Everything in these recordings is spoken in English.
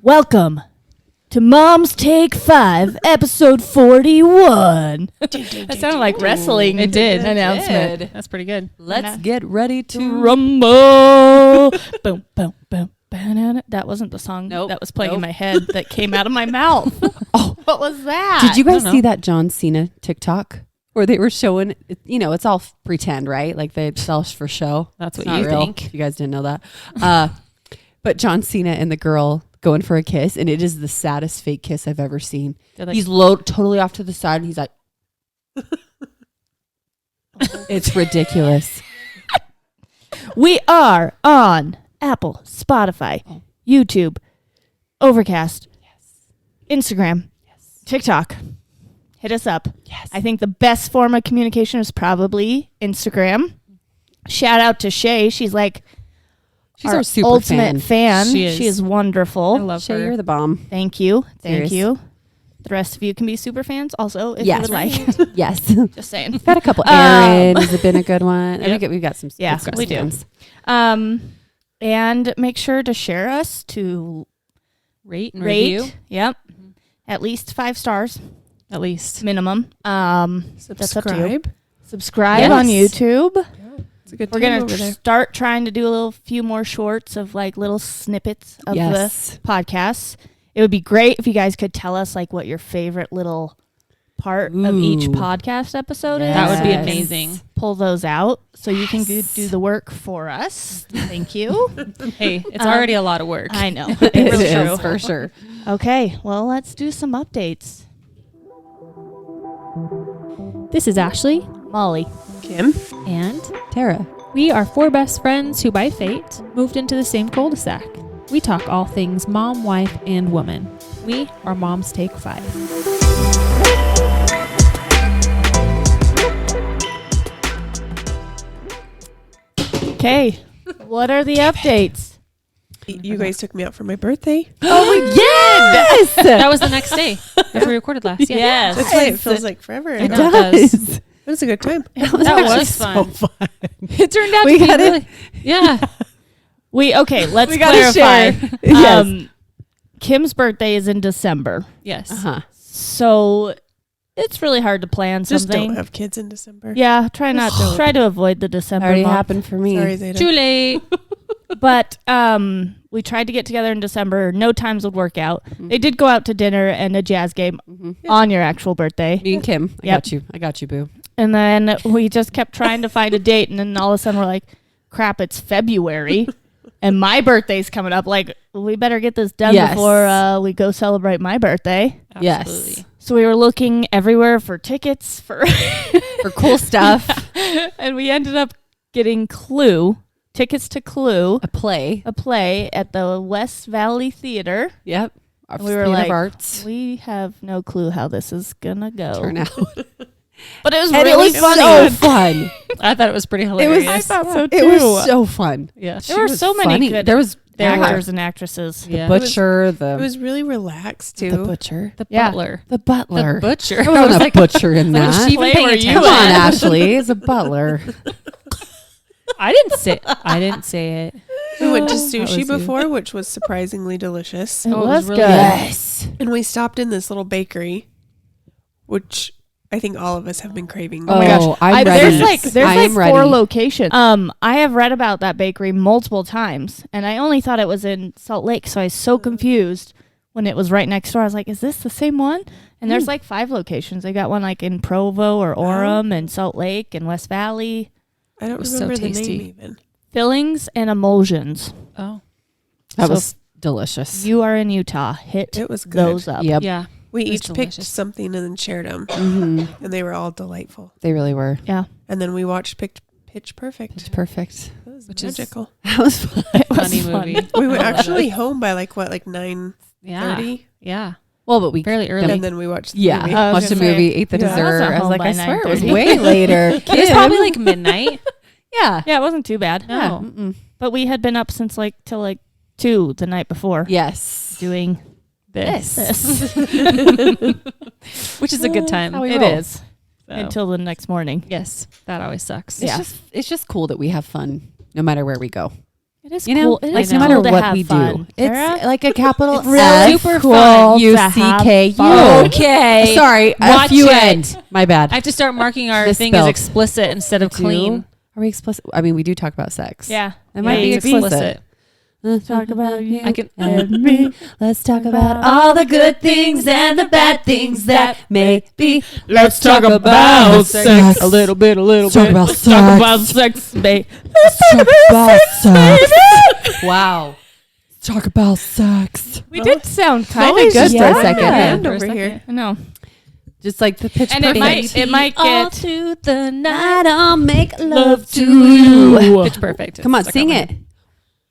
Welcome to Mom's Take 5, episode 41. That sounded like wrestling. It did. Announcement. It did. That's pretty good. Let's get ready to Rumble. Boom, boom, boom. Banana. That wasn't the song Nope. that was playing in my head that came out of my mouth. Oh, what was that? Did you guys know. see that John Cena TikTok where they were showing, it's all pretend, right? Like it's all for show. That's what It's not you real, think. if you guys didn't know that. But John Cena and the girl going for a kiss, and it is the saddest fake kiss I've ever seen. Like, He's totally off to the side, and he's like, it's ridiculous. We are on Apple, Spotify, YouTube, Overcast, Instagram, TikTok. Hit us up. Yes. I think the best form of communication is probably Instagram. Shout out to Shay. She's like She's our super ultimate fan. She is. Wonderful. I love Shay, her. you're the bomb. Thank you. Thank Serious. you. The rest of you can be super fans also if you Yes. would like. Yes. Just saying. Got a couple. Aaron has been a good one. Yep. We've got some. Yeah, good we do. ones. And make sure to share us to Rate and rate. review. Yep. At least 5 stars At least. minimum. That's up to you. Subscribe Yes. on YouTube. It's a good We're time going over to there. start trying to do a few more shorts of like little snippets of Yes. the podcasts. It would be great if you guys could tell us like what your favorite little part of each Ooh. podcast episode is. That would be Yes. amazing. Pull those out so you can do the work for us. Thank you. Hey, it's already a lot of work. I know. It It's is true. for sure. Okay, well, let's do some updates. This is Ashley, Molly. Kim? and Tara. we are 4 best friends who, by fate, moved into the same cul-de-sac. We talk all things mom, wife, and woman. We are Mom's Take 5. Okay, what are the updates? You guys took me out for my birthday. Oh, we yes! That was the next day after we recorded last. Yeah. Yes. That's why it feels like forever. It ago. does. But it's a good time. That was fun. fun. It turned out We to be got it. really. Yeah. Let's We gotta clarify. share. Yes. Kim's birthday is in December, Yes. Uh-huh. so it's really hard to plan Just something. don't have kids in December. Yeah, try to avoid the December Already month. happened for me. Sorry, Zeta. Too late. But we tried to get together in December. No times would work out. They did go out to dinner and a jazz game on your actual birthday. Me and Kim. Yep. I got you, boo. And then we just kept trying to find a date. And then all of a sudden we're like, crap, it's February. And my birthday's coming up. Like, we better get this done Yes. before we go celebrate my birthday. Yes. Absolutely. So we were looking everywhere for tickets for For cool stuff. and we ended up getting tickets to Clue, A play. a play at the West Valley Theater. Yep. Our And we were Theater like, of Arts. we have no clue how this is gonna go. Turn out. But it was And really it was funny. so fun. I thought it was pretty It hilarious. was. I thought so too. It was so fun. Yeah. There were so many funny. good There was actors and actresses. Yeah. butcher, It the was really relaxed, too. the butcher, The Yeah. butler. the butler. The butcher. There wasn't a butcher in Was that. she even Play paying were you attention? Come on, in? Ashley. It's a butler. I didn't say it. We went to was sushi you. before, which was surprisingly delicious. It Oh, it was was really good. Yes. And we stopped in this little bakery, which I think all of us have been craving. Oh my gosh. I'm There's ready. like I am 4 ready. locations. I have read about that bakery multiple times, and I only thought it was in Salt Lake, so I was so confused when it was right next door. I was like, "Is this the same one?" And there's like 5 locations. They got one like in Provo or Orem and Salt Lake and West Valley. I don't was so remember the tasty. name even. Fillings and emulsions. Oh. That So was delicious. You are in Utah. Hit It was good. those up. Yep. Yeah. We It was each picked delicious. something and then shared them, hmm and they were all delightful. They really were. Yeah. And then we watched Pitch Perfect. It's perfect. That was Which is- magical. That was fun. It was Funny fun. movie. We were I love actually it. home by like 9:30, Yeah. Yeah. Well, but we Fairly early. and then we watched the yeah movie. I was watched the gonna say, movie, ate the yeah. I dessert. wasn't I was home like, by I swear it was 9:30. way later. It was probably like midnight. yeah. Yeah, it wasn't too bad. Yeah. No. Mm-mm. But we had been up since till 2 the night before Yes. doing This. Which is a good time. How we It roll. is So. until the next morning. Yes. That always sucks. It's just cool that we have fun no matter where we go. It is You know, cool. It like is no matter cool to what have we fun. do, Tara? it's like a capital It's really S super cool fun U to have C K U. fun. Okay. Sorry, Watch FUN. it. My bad. I have to start marking our thing as Misspelled. explicit instead of Do? clean. Are we explicit? I mean, we do talk about sex. Yeah. It might be it's explicit. Let's talk about you I can. and me. Let's talk about all the good things and the bad things that may be. Let's talk about sex. A little bit. Let's talk about sex. Talk about sex, babe. Let's talk about sex. Wow. Let's talk about sex. We did sound kind of Always good just for a yeah. second. Band For a over second. here. I know. Just like the pitch And it perfect. might All get through the night. I don't make love to you. Pitch perfect. Come on, Stuck sing my it.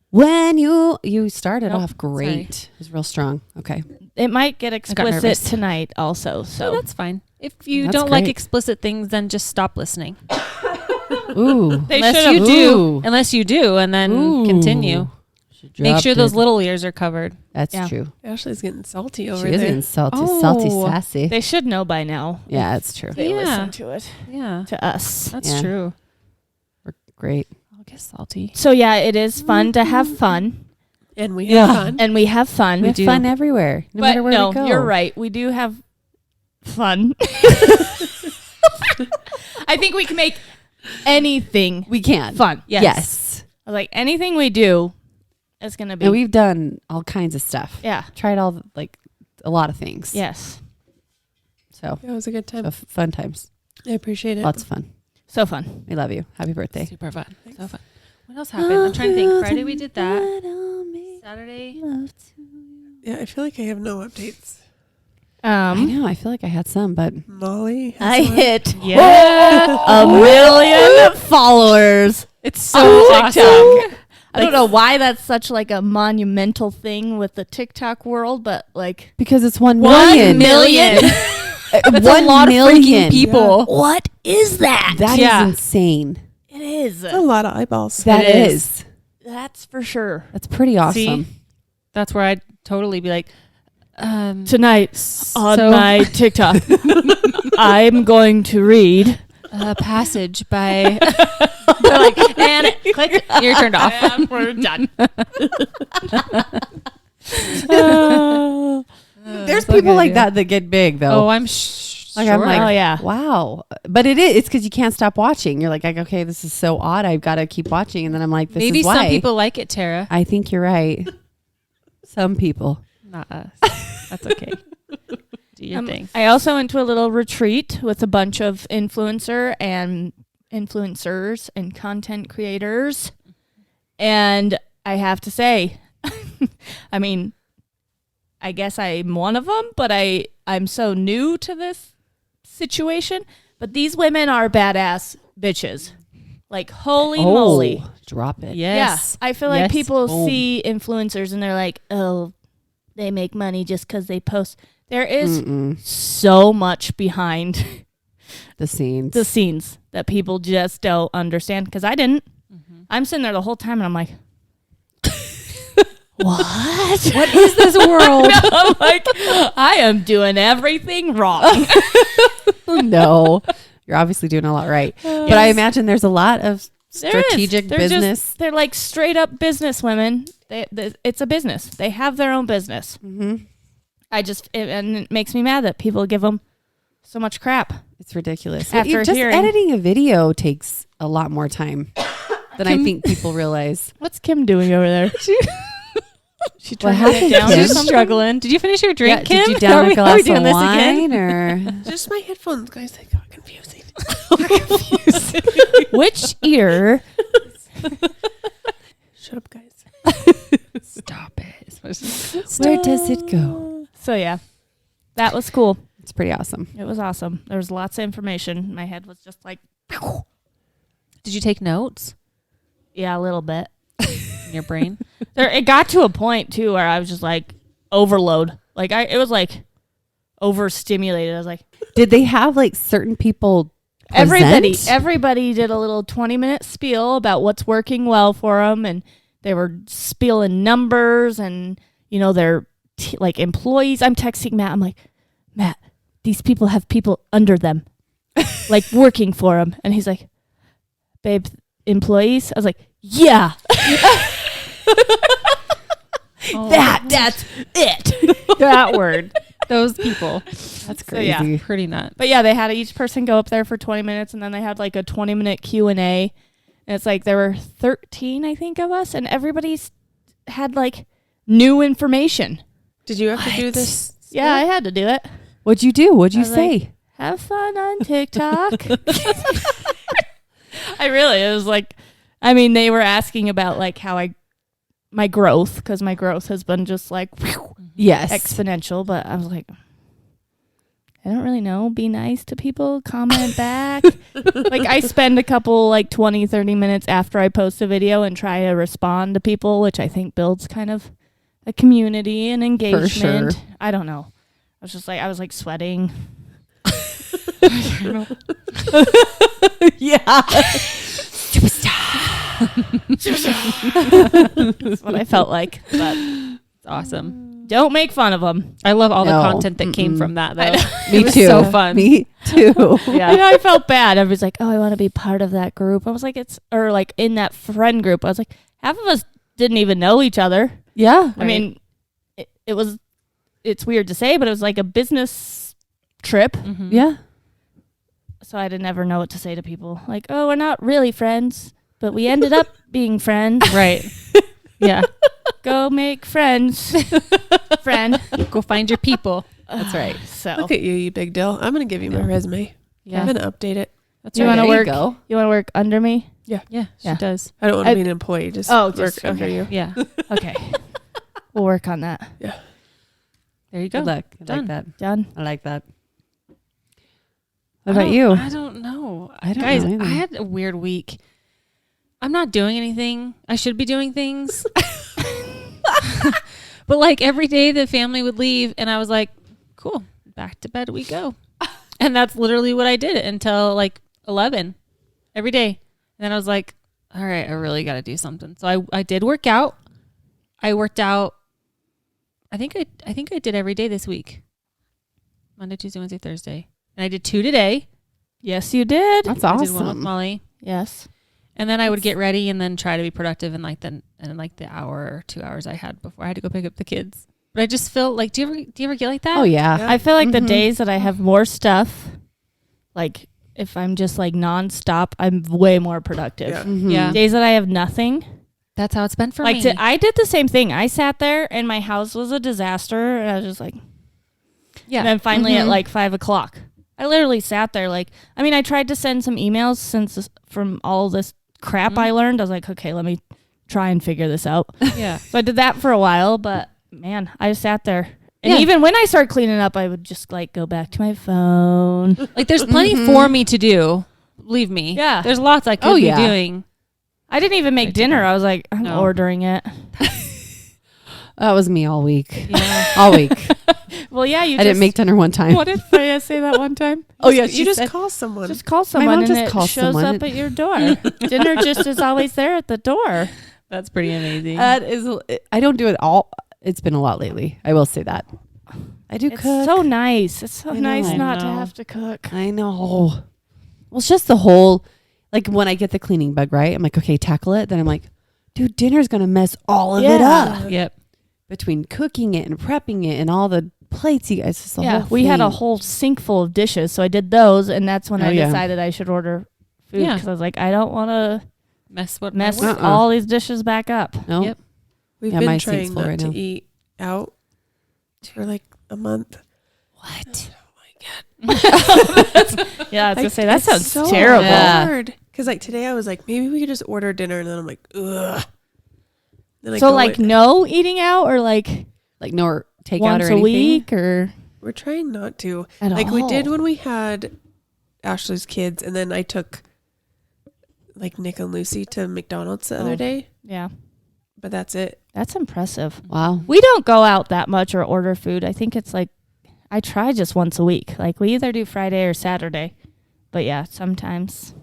When you started Nope, off great. sorry. It was real strong. Okay. It might get got explicit nervous. tonight also. No, So that's fine. If you That's don't like great. explicit things, then just stop listening. Ooh. they Unless should you have. do, Ooh. unless you do, and then Ooh. continue. She Make sure dropped those it. little ears are covered. That's Yeah. true. Ashley's getting salty over She is there. getting salty, Oh. salty, sassy. They should know by now. Yeah, it's true. They Yeah. listen to it Yeah, to us. that's Yeah. true. We're great. I'll get salty. So yeah, it is fun to have fun, And we Yeah. have fun. and we have fun. We have do. fun everywhere, no but matter where no, we go. you're right. We do have fun. I think we can make anything We can. fun. Yes. I was like, anything we do is gonna be. And we've done all kinds of stuff. yeah. Tried all like a lot of things. Yes. So, It was a good time. fun times. I appreciate it. Lots of fun. So fun. We love you. Happy birthday. Super fun. So fun. What else happened? I'm trying to think. Friday we did that. Saturday. Yeah, I feel like I have no updates. I know. I feel like I had some, but Molly. has I one. hit Yeah. a million followers. It's so on awesome. TikTok. I don't know why that's such like a monumental thing with the TikTok world, but like because it's 1 1 million. million. That's One a lot million. of freaking people. What is that? That is Yeah. insane. It is. That's a lot of eyeballs. That It is. That's for sure. That's pretty awesome. See? That's where I'd totally be like, Tonight on so- my TikTok, I'm going to read. a passage by. They're like, and click. You're turned off. And we're done. There's people like that get big though. Oh, I'm Like, sure. I'm like, Oh, yeah. wow. But it's because you can't stop watching. You're like, okay, this is so odd. I've got to keep watching. And then I'm like, this maybe is why. some people like it, Tara. I think you're right. Some people. Not us. That's okay. Do your thing. I also went to a little retreat with a bunch of influencers and content creators. And I have to say, I mean, I guess I'm one of them, but I'm so new to this situation. But these women are badass bitches. Like, holy moly. Drop it. Yes. Yeah. I feel like Yes. people Boom. see influencers and they're like, oh, they make money just because they post. There is Mm-mm. so much behind The scenes. the scenes that people just don't understand, because I didn't. I'm sitting there the whole time and I'm like, what? What is this world? I'm like, I am doing everything wrong. No. You're obviously doing a lot right. But I imagine there's a lot of There is. strategic They're just- business. they're like straight up business women. It's a business. They have their own business. Mm-hmm. And it makes me mad that people give them so much crap. It's ridiculous. After Just hearing- editing a video takes a lot more time than I think people realize. What's Kim doing over there? She What turned happened, it down Kim? or She's something? struggling. Did you finish your drink, Kim? Did you down Are a we glass doing of this again? wine or? Just my headphones, guys. They got confusing. Which ear? Shut up, guys. Stop it. Where does it go? So yeah, that was cool. It's pretty awesome. It was awesome. There was lots of information. My head was just like, Did you take notes yeah, a little bit. in your brain? It got to a point too where I was just like overload. Like it was like overstimulated. I was like, Did they have like certain people? everybody present? did a little 20-minute spiel about what's working well for them, and they were spilling numbers and their like employees. I'm texting Matt. I'm like, Matt, these people have people under them, like working for them, and he's like, babe, employees. I was like, yeah. Oh, That's it. That word. Those people. That's So, yeah. crazy. Pretty nuts. But yeah, they had each person go up there for 20 minutes, and then they had like a 20-minute Q&A. And it's like there were 13, I think, of us, and everybody's had like new information. Did you have to do this? Yeah, I had to do it. What'd you do? What'd you I was say? Have fun on TikTok. It was like, I mean, they were asking about like how my growth, because my growth has been just like Yes. exponential, but I was like, I don't really know. Be nice to people, comment back. Like I spend a couple like 20, 30 minutes after I post a video and try to respond to people, which I think builds kind of a community and engagement. sure. I don't know. I was like sweating. Yeah. That's what I felt like. But It's awesome. don't make fun of them. I love all the No. content that came from that, though. Me It was too. so fun. Me too. Yeah. You know, I felt bad. Everybody's like, oh, I want to be part of that group. I was like, or like in that friend group. I was like, half of us didn't even know each other. Yeah. I mean, it's weird to say, but it was like a business trip. Mhm. Yeah. So I didn't ever know what to say to people. Like, oh, we're not really friends, but we ended up being friends. Right. Yeah. Go make friends, friend. Go find your people. That's right. So Look at you, you big deal. I'm gonna give you my resume. Yeah. I'm gonna update it. That's You right. wanna There work- go. you want to work under me? Yeah, she Yeah. does. I don't want to I- be an employee. Just Oh, work just- under okay. you. Yeah. Okay. We'll work on that. There you go. Good luck. I Done. like that. Done. I like that. I What about don't- you? I don't know. I don't Guys, know either. I had a weird week. I'm not doing anything. I should be doing things. But like every day the family would leave and I was like, cool, back to bed we go. And that's literally what I did until like 11 every day. And then I was like, all right, I really got to do something. So I did work out. I worked out. I think I did every day this week. Monday, Tuesday, Wednesday, Thursday. And I did 2 today. Yes, you did. That's I did one with awesome. Molly. Yes. And then I would get ready and then try to be productive in like the hour or 2 hours I had before I had to go pick up the kids. But I just feel like, do you ever get like that? Oh yeah. I feel like the Mhm. days that I have more stuff, like if I'm just like nonstop, I'm way more productive. Yeah. Mhm. Yeah. Days that I have nothing, That's how it's been for like me. I did the same thing. I sat there and my house was a disaster, and I was just like, yeah. And then finally at Mhm. like 5:00, I literally sat there like, I mean, I tried to send some emails from all this crap Mhm. I learned. I was like, okay, let me try and figure this out. Yeah. So I did that for a while, but man, I just sat there. And Yeah. even when I started cleaning up, I would just like go back to my phone. Like there's plenty for me to do. Believe me. Yeah. There's lots I could Oh, be yeah. doing. I didn't even make Right dinner. there. I was like, I'm No. ordering it. That was me all week. Yeah. All week. Well, yeah, you I didn't make dinner one time. What did Freya say that one time? Oh yeah, You just call someone. Just call someone mom and just it calls shows someone. up at your door. Dinner just is always there at the door. That's pretty amazing. That is. I don't do it all. It's been a lot lately. I will say that. I do It's cook. so nice. It's so I nice know. not to I know. have to cook. I know. Well, it's just the whole, like when I get the cleaning bug, right? I'm like, okay, tackle it. Then I'm like, dude, dinner's gonna mess all of it Yeah. up. Yep. Between cooking it and prepping it and all the plates, you guys. Just the Yeah, whole we had a thing. whole sink full of dishes, so I did those, and that's when Oh, I yeah. decided I should order food Yeah. because I was like, I don't want to Mess what mess Uh-uh. all these dishes back up. No. Yep. We've Yeah, been my sink's trying full not right to now. eat out for like a month. What? Yeah, I was gonna say that It's sounds so terrible. Yeah. hard. Because like today I was like, maybe we could just order dinner, and then I'm like, ugh. Then I So go like in- no eating out or like Like no takeout once or a anything? week or we're trying not to. at Like we did all. when we had Ashley's kids, and then I took like Nick and Lucy to McDonald's the Oh. other day, Yeah, but that's it. that's impressive. Wow. We don't go out that much or order food. I think it's like I try just once a week. Like we either do Friday or Saturday. But yeah, sometimes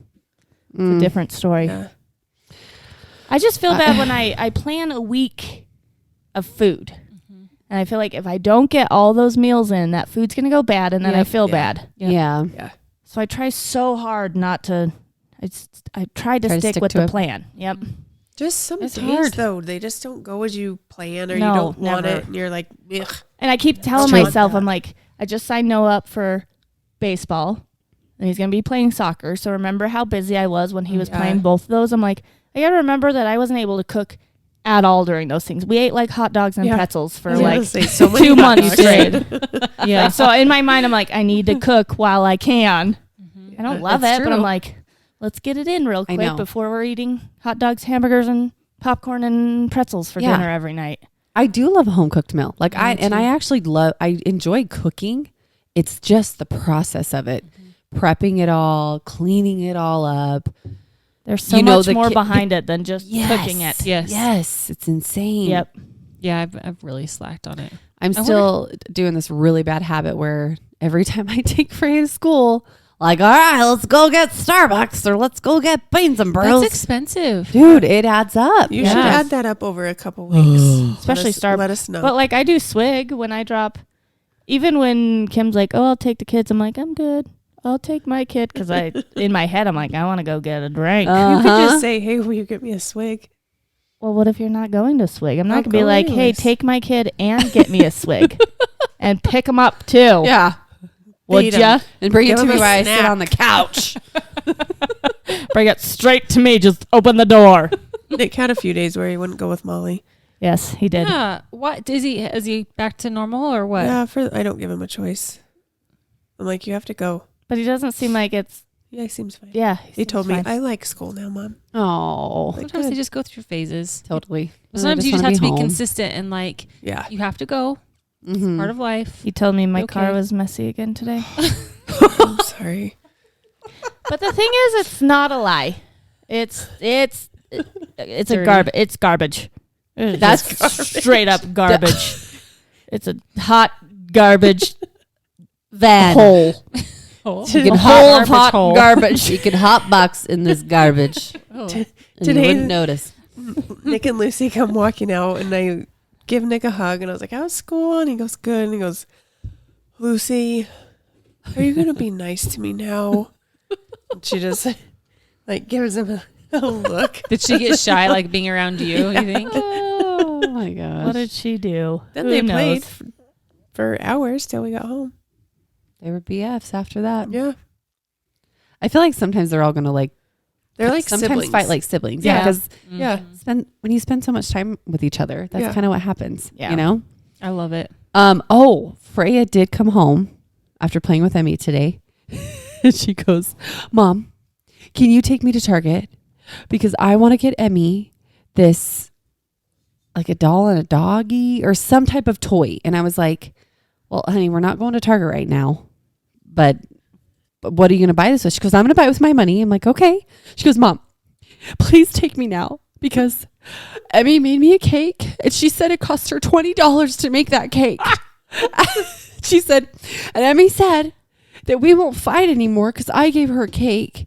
it's a different story. Yeah. I just feel bad when I plan a week of food. And I feel like if I don't get all those meals in, that food's going to go bad and then I Yep. feel Yeah. bad. Yeah. Yeah. So I try so hard not to I tried to Try to stick stick with to the it. plan. Yep. Just some It's days hard. though, they just don't go as you plan, or No, you don't want never. it, and you're like, ugh. And I keep telling Straight. myself, I'm like, I just signed Noah up for baseball, and he's gonna be playing soccer. So remember how busy I was when he was Yeah. playing both of those. I'm like, I gotta remember that I wasn't able to cook at all during those things. We ate like hot dogs and Yeah. pretzels for I was gonna like say, so many 2 hot months dogs. straight. Yeah. So in my mind, I'm like, I need to cook while I can. I don't love That's it, but I'm true. like, let's get it in real I quick know. before we're eating hot dogs, hamburgers, and popcorn and pretzels for Yeah. dinner every night. I do love a home cooked meal. Like Me I too. actually I enjoy cooking. It's just the process of it. Prepping it all, cleaning it all up. There's so You know, much the more ki- behind it than just cooking it. Yes. Yes. It's insane. Yep. Yeah, I've really slacked on it. I'm I still doing this really bad habit where every time I take Freya to school, like, all right, let's go get Starbucks or let's go get Beans and Bros. That's expensive. Dude, it adds up. You should Yes. add that up over a couple weeks. Especially Starbucks. Let us know. But like I do swig when I drop. Even when Kim's like, "Oh, I'll take the kids," I'm like, "I'm good. I'll take my kid," because I in my head I'm like, I want to go get a drink. you Uh-huh. could just say, "Hey, will you get me a swig?" Well, what if you're not going to swig? I'm not I'll gonna be go like, anyways. "Hey, take my kid and get me a swig, and pick them up too." Yeah. Would Feed ya? 'em. And bring Give it to him me a while I sit snack. on the couch. Bring it straight to me. Just open the door. Nick had a few days where he wouldn't go with Molly. Yes, he did. Yeah. What is he back to normal or what? Yeah, I don't give him a choice. I'm like, you have to go. But he doesn't seem like it's. Yeah, he seems fine. Yeah, He seems told me, fine. I like school now, Mom. Oh, Like, Sometimes they good. just go through phases. totally. Sometimes you just have to be consistent and like Yeah. you have to go. Mm-hmm. Part of life. He told me my Okay. car was messy again today. I'm sorry. But the thing is, it's not a lie. It's a Dirty. garbage. It's garbage. It's That's just straight up garbage. It's a hot garbage Van. hole. Oh. You A can hole of hot hot hole. garbage. You can hot box in this garbage. Oh. And you Today- wouldn't notice. Nick and Lucy come walking out, and I give Nick a hug, and I was like, how's school? And he goes, good. And he goes, Lucy, are you going to be nice to me now? And she just like gives him a look. Did she get shy like being around you think? Oh my gosh. What did she do? Then Who they knows? played for hours till we got home. They were BFs after that. Yeah. I feel like sometimes they're all going to like, They're like sometimes siblings. fight like siblings. Yeah. Yeah. Because Yeah. when you spend so much time with each other, that's Yeah. kind of what happens. Yeah. You know? I love it. Oh, Freya did come home after playing with Emmy today. And she goes, Mom, can you take me to Target? Because I want to get Emmy this, like a doll and a doggy or some type of toy. And I was like, well, honey, we're not going to Target right now. But what are you going to buy this with? She goes, I'm going to buy it with my money. I'm like, okay. She goes, Mom, please take me now. Because Emmy made me a cake and she said it cost her $20 to make that cake. She said, and Emmy said that we won't fight anymore because I gave her a cake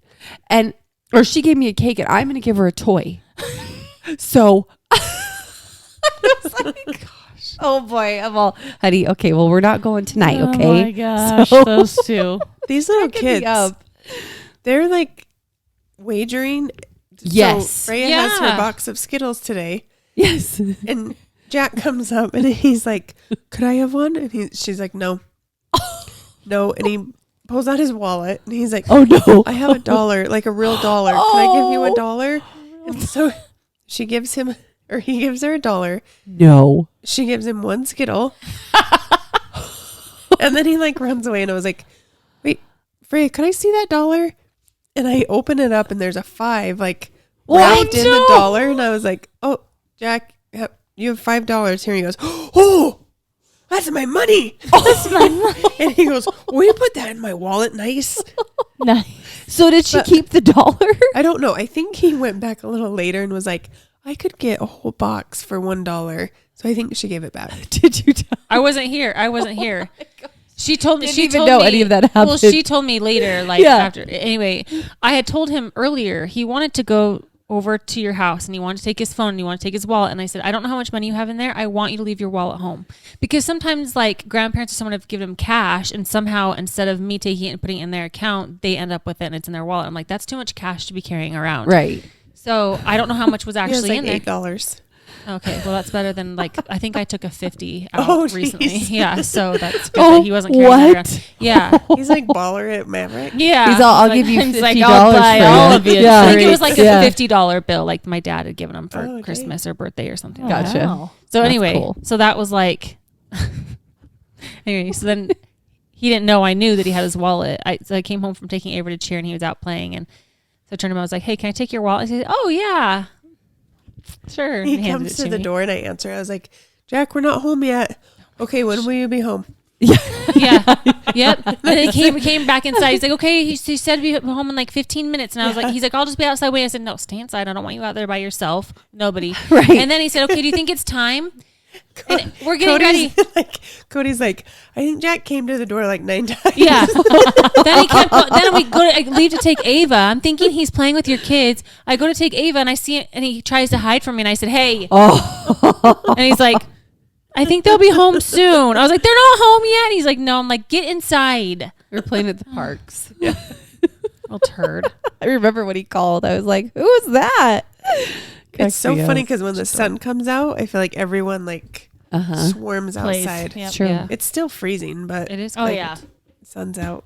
or she gave me a cake and I'm going to give her a toy. So I was like, gosh. Oh boy. I'm all, honey, okay, well, we're not going tonight, Oh okay? my gosh, So- those two. These little Cracking me kids, up. they're like wagering. Yes. So Freya has her Yeah. box of Skittles today. Yes. And Jack comes up and he's like, could I have one? And she's like, no. No. And he pulls out his wallet and he's like, Oh no. I have $1, like a real dollar. Can I give you Oh. $1? And so she gives him, or he gives her $1. No. She gives him one Skittle. And then he like runs away and I was like, wait, Freya, could I see that $1? And I open it up and there's a 5 like wrapped in the dollar. And I was like, oh, Jack, you have $5 here. And he goes, oh, that's my money. That's my money. And he goes, will you put that in my wallet? Nice. Nice. So did she But- keep the dollar? I don't know. I think he went back a little later and was like, I could get a whole box for $1. So I think she gave it back. Did you tell? I wasn't here. She told me. Didn't she even told know me, any of that Well, happened. she told me later, like Yeah. after. Anyway, I had told him earlier he wanted to go over to your house and he wanted to take his phone and he wanted to take his wallet. And I said, I don't know how much money you have in there. I want you to leave your wallet home because sometimes like grandparents or someone have given them cash and somehow instead of me taking it and putting it in their account, they end up with it and it's in their wallet. I'm like, that's too much cash to be carrying around. Right. So I don't know how much was He has actually like in there. $8. Okay, well that's better than like I think I took a 50 out Oh, recently. jeez. Yeah, so that's good that he wasn't carrying that around. what? Yeah, He's like baller at Maverick. yeah. He's all, I'll Like, give you he's $50 like, I'll buy for all you. of you Yeah. I think it was like a Yeah. $50 bill, like my dad had given him for Oh, dang. Christmas or birthday or something. Oh, Gotcha. wow. So That's anyway, cool. so that was like, anyway, so then he didn't know I knew that he had his wallet. So I came home from taking Avery to cheer and he was out playing. And so I turned to him, I was like, hey, can I take your wallet? He said, oh yeah, sure. He And handed comes it to the me. door and I answer. I was like, Jack, we're not home yet. Okay, when will you be home? Yeah. Yep. And then he came back inside. He's like, okay, he said be home in like 15 minutes. And I was like, he's like, I'll just be outside waiting. I said, no, stay inside. I don't want you out there by yourself. Nobody. Right. And then he said, okay, do you think it's time? And we're getting ready. Cody's like, I think Jack came to the door like 9 times. Yeah. Then he kept. Then I leave to take Ava. I'm thinking he's playing with your kids. I go to take Ava and I see it, and he tries to hide from me. And I said, "Hey," Oh. and he's like, "I think they'll be home soon." I was like, "They're not home yet." And he's like, "No." I'm like, "Get inside." We were playing at the parks. Little turd. I remember when he called. I was like, who was that? It's so Cracks me funny up. because when the sun comes out, I feel like everyone like Uh-huh. swarms Plays. outside. Yep. True. Yeah. It's still freezing, but It is. Oh cold. yeah. sun's out.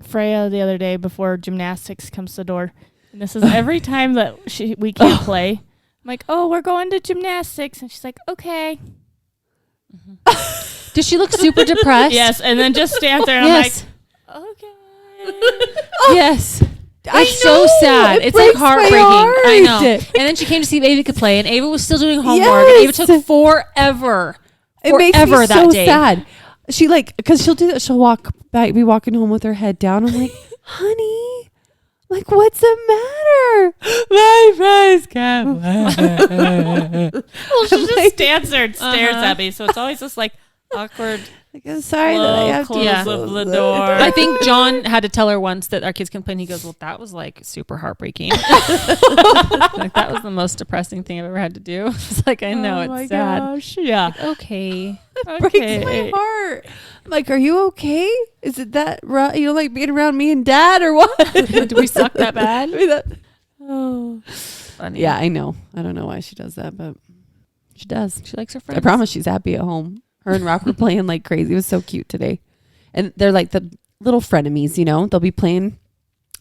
Freya the other day before gymnastics comes to the door, and this is every time that we can't play. I'm like, oh, we're going to gymnastics, and she's like, okay. Does she look super depressed? Yes, and then just stands there. And Yes. I'm like, okay. Yes. I It's so know. sad. It It's like breaks my heartbreaking. I know. heart. And then she came to see if Ava could play, and Ava was still doing homework. And Ava Yes. took forever. It makes Forever me that so day. sad. She like, because she'll do that. She'll be walking home with her head down. I'm like, honey, like, what's the matter? My friends come. Well, she just stands there and stares at me, so it's always just like awkward. Like, I'm sorry that I have to. close Yeah. of the door. I think John had to tell her once that our kids complained. He goes, well, that was like super heartbreaking. Like, that was the most depressing thing I've ever had to do. It's like, I know, Oh my it's sad. gosh. Yeah. Okay. Breaks my heart. I'm like, are you okay? Is it that rough? You don't like being around me and Dad or what? Do we suck that bad? Oh, Funny. yeah, I know. I don't know why she does that, but she does. She likes her friends. I promise she's happy at home. Her and Rock were playing like crazy. It was so cute today. And they're like the little frenemies, you know? They'll be playing.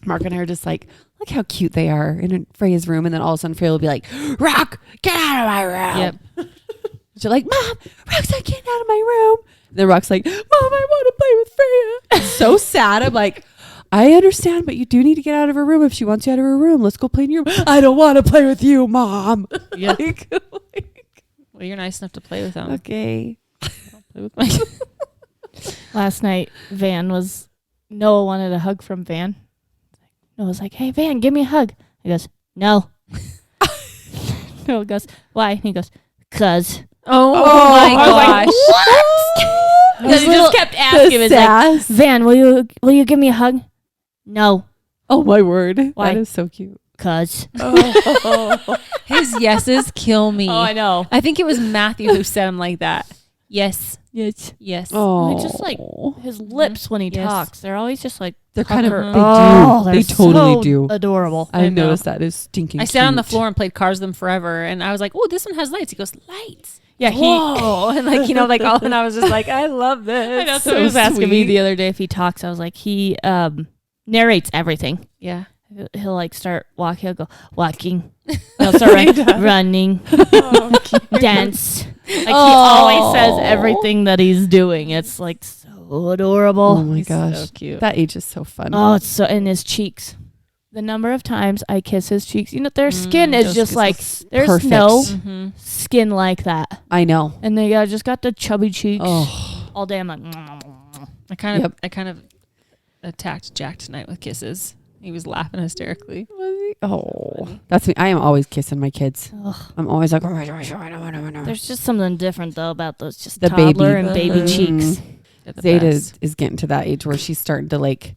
Mark and I are just like, look how cute they are in Freya's room. And then all of a sudden Freya will be like, Rock, get out of my room. Yep. She's like, Mom, Rock's not getting out of my room. And then Rock's like, Mom, I want to play with Freya. It's so sad. I'm like, I understand, but you do need to get out of her room if she wants you out of her room. Let's go play in your room. I don't want to play with you, Mom. Yeah. Like, Well, you're nice enough to play with them. okay. Play with my Last night, Noah wanted a hug from Van. Noah's like, hey, Van, give me a hug. He goes, no. Noah goes, why? And he goes, 'cause. Oh, I my was like, gosh. Because he just kept asking. He's like, Van, will you give me a hug? No. Oh my word. Why? That is so cute. 'Cause. His yeses kill me. Oh, I know. I think it was Matthew who said him like that. Yes. Yes. Yes. Oh, It's just like his lips when he Yes. talks. They're always just like they're kind of, puckered. they Oh, do. they're They totally so do. adorable. I I know. noticed that is stinking I sat on the cute. floor and played cards with him forever, and I was like, "Oh, this one has lights." He goes, "Lights." Yeah, he. Whoa, and like like all, and I was just like, "I love this." I know. so So he was asking me sweet. the other day if he talks. I was like, he narrates everything. Yeah. He'll like start walking. He'll go walking. He'll start running, dance. Like he always says everything that he's doing. It's like so adorable. Oh my He's gosh. so cute. That age is so fun. Oh, it's so in his cheeks. The number of times I kiss his cheeks, their skin is Those just kiss like is there's perfect. no Mm-hmm. skin like that, I know. and they just got the chubby cheeks Oh, all day. I'm like, I kind of, Yep. I kind of attacked Jack tonight with kisses. He was laughing hysterically. oh, that's me. I am always kissing my kids. ugh. I'm always like, oh my gosh, no. There's just something different though about those just The toddler baby. and baby Mhm. cheeks. They're the Zeta best. is getting to that age where she's starting to like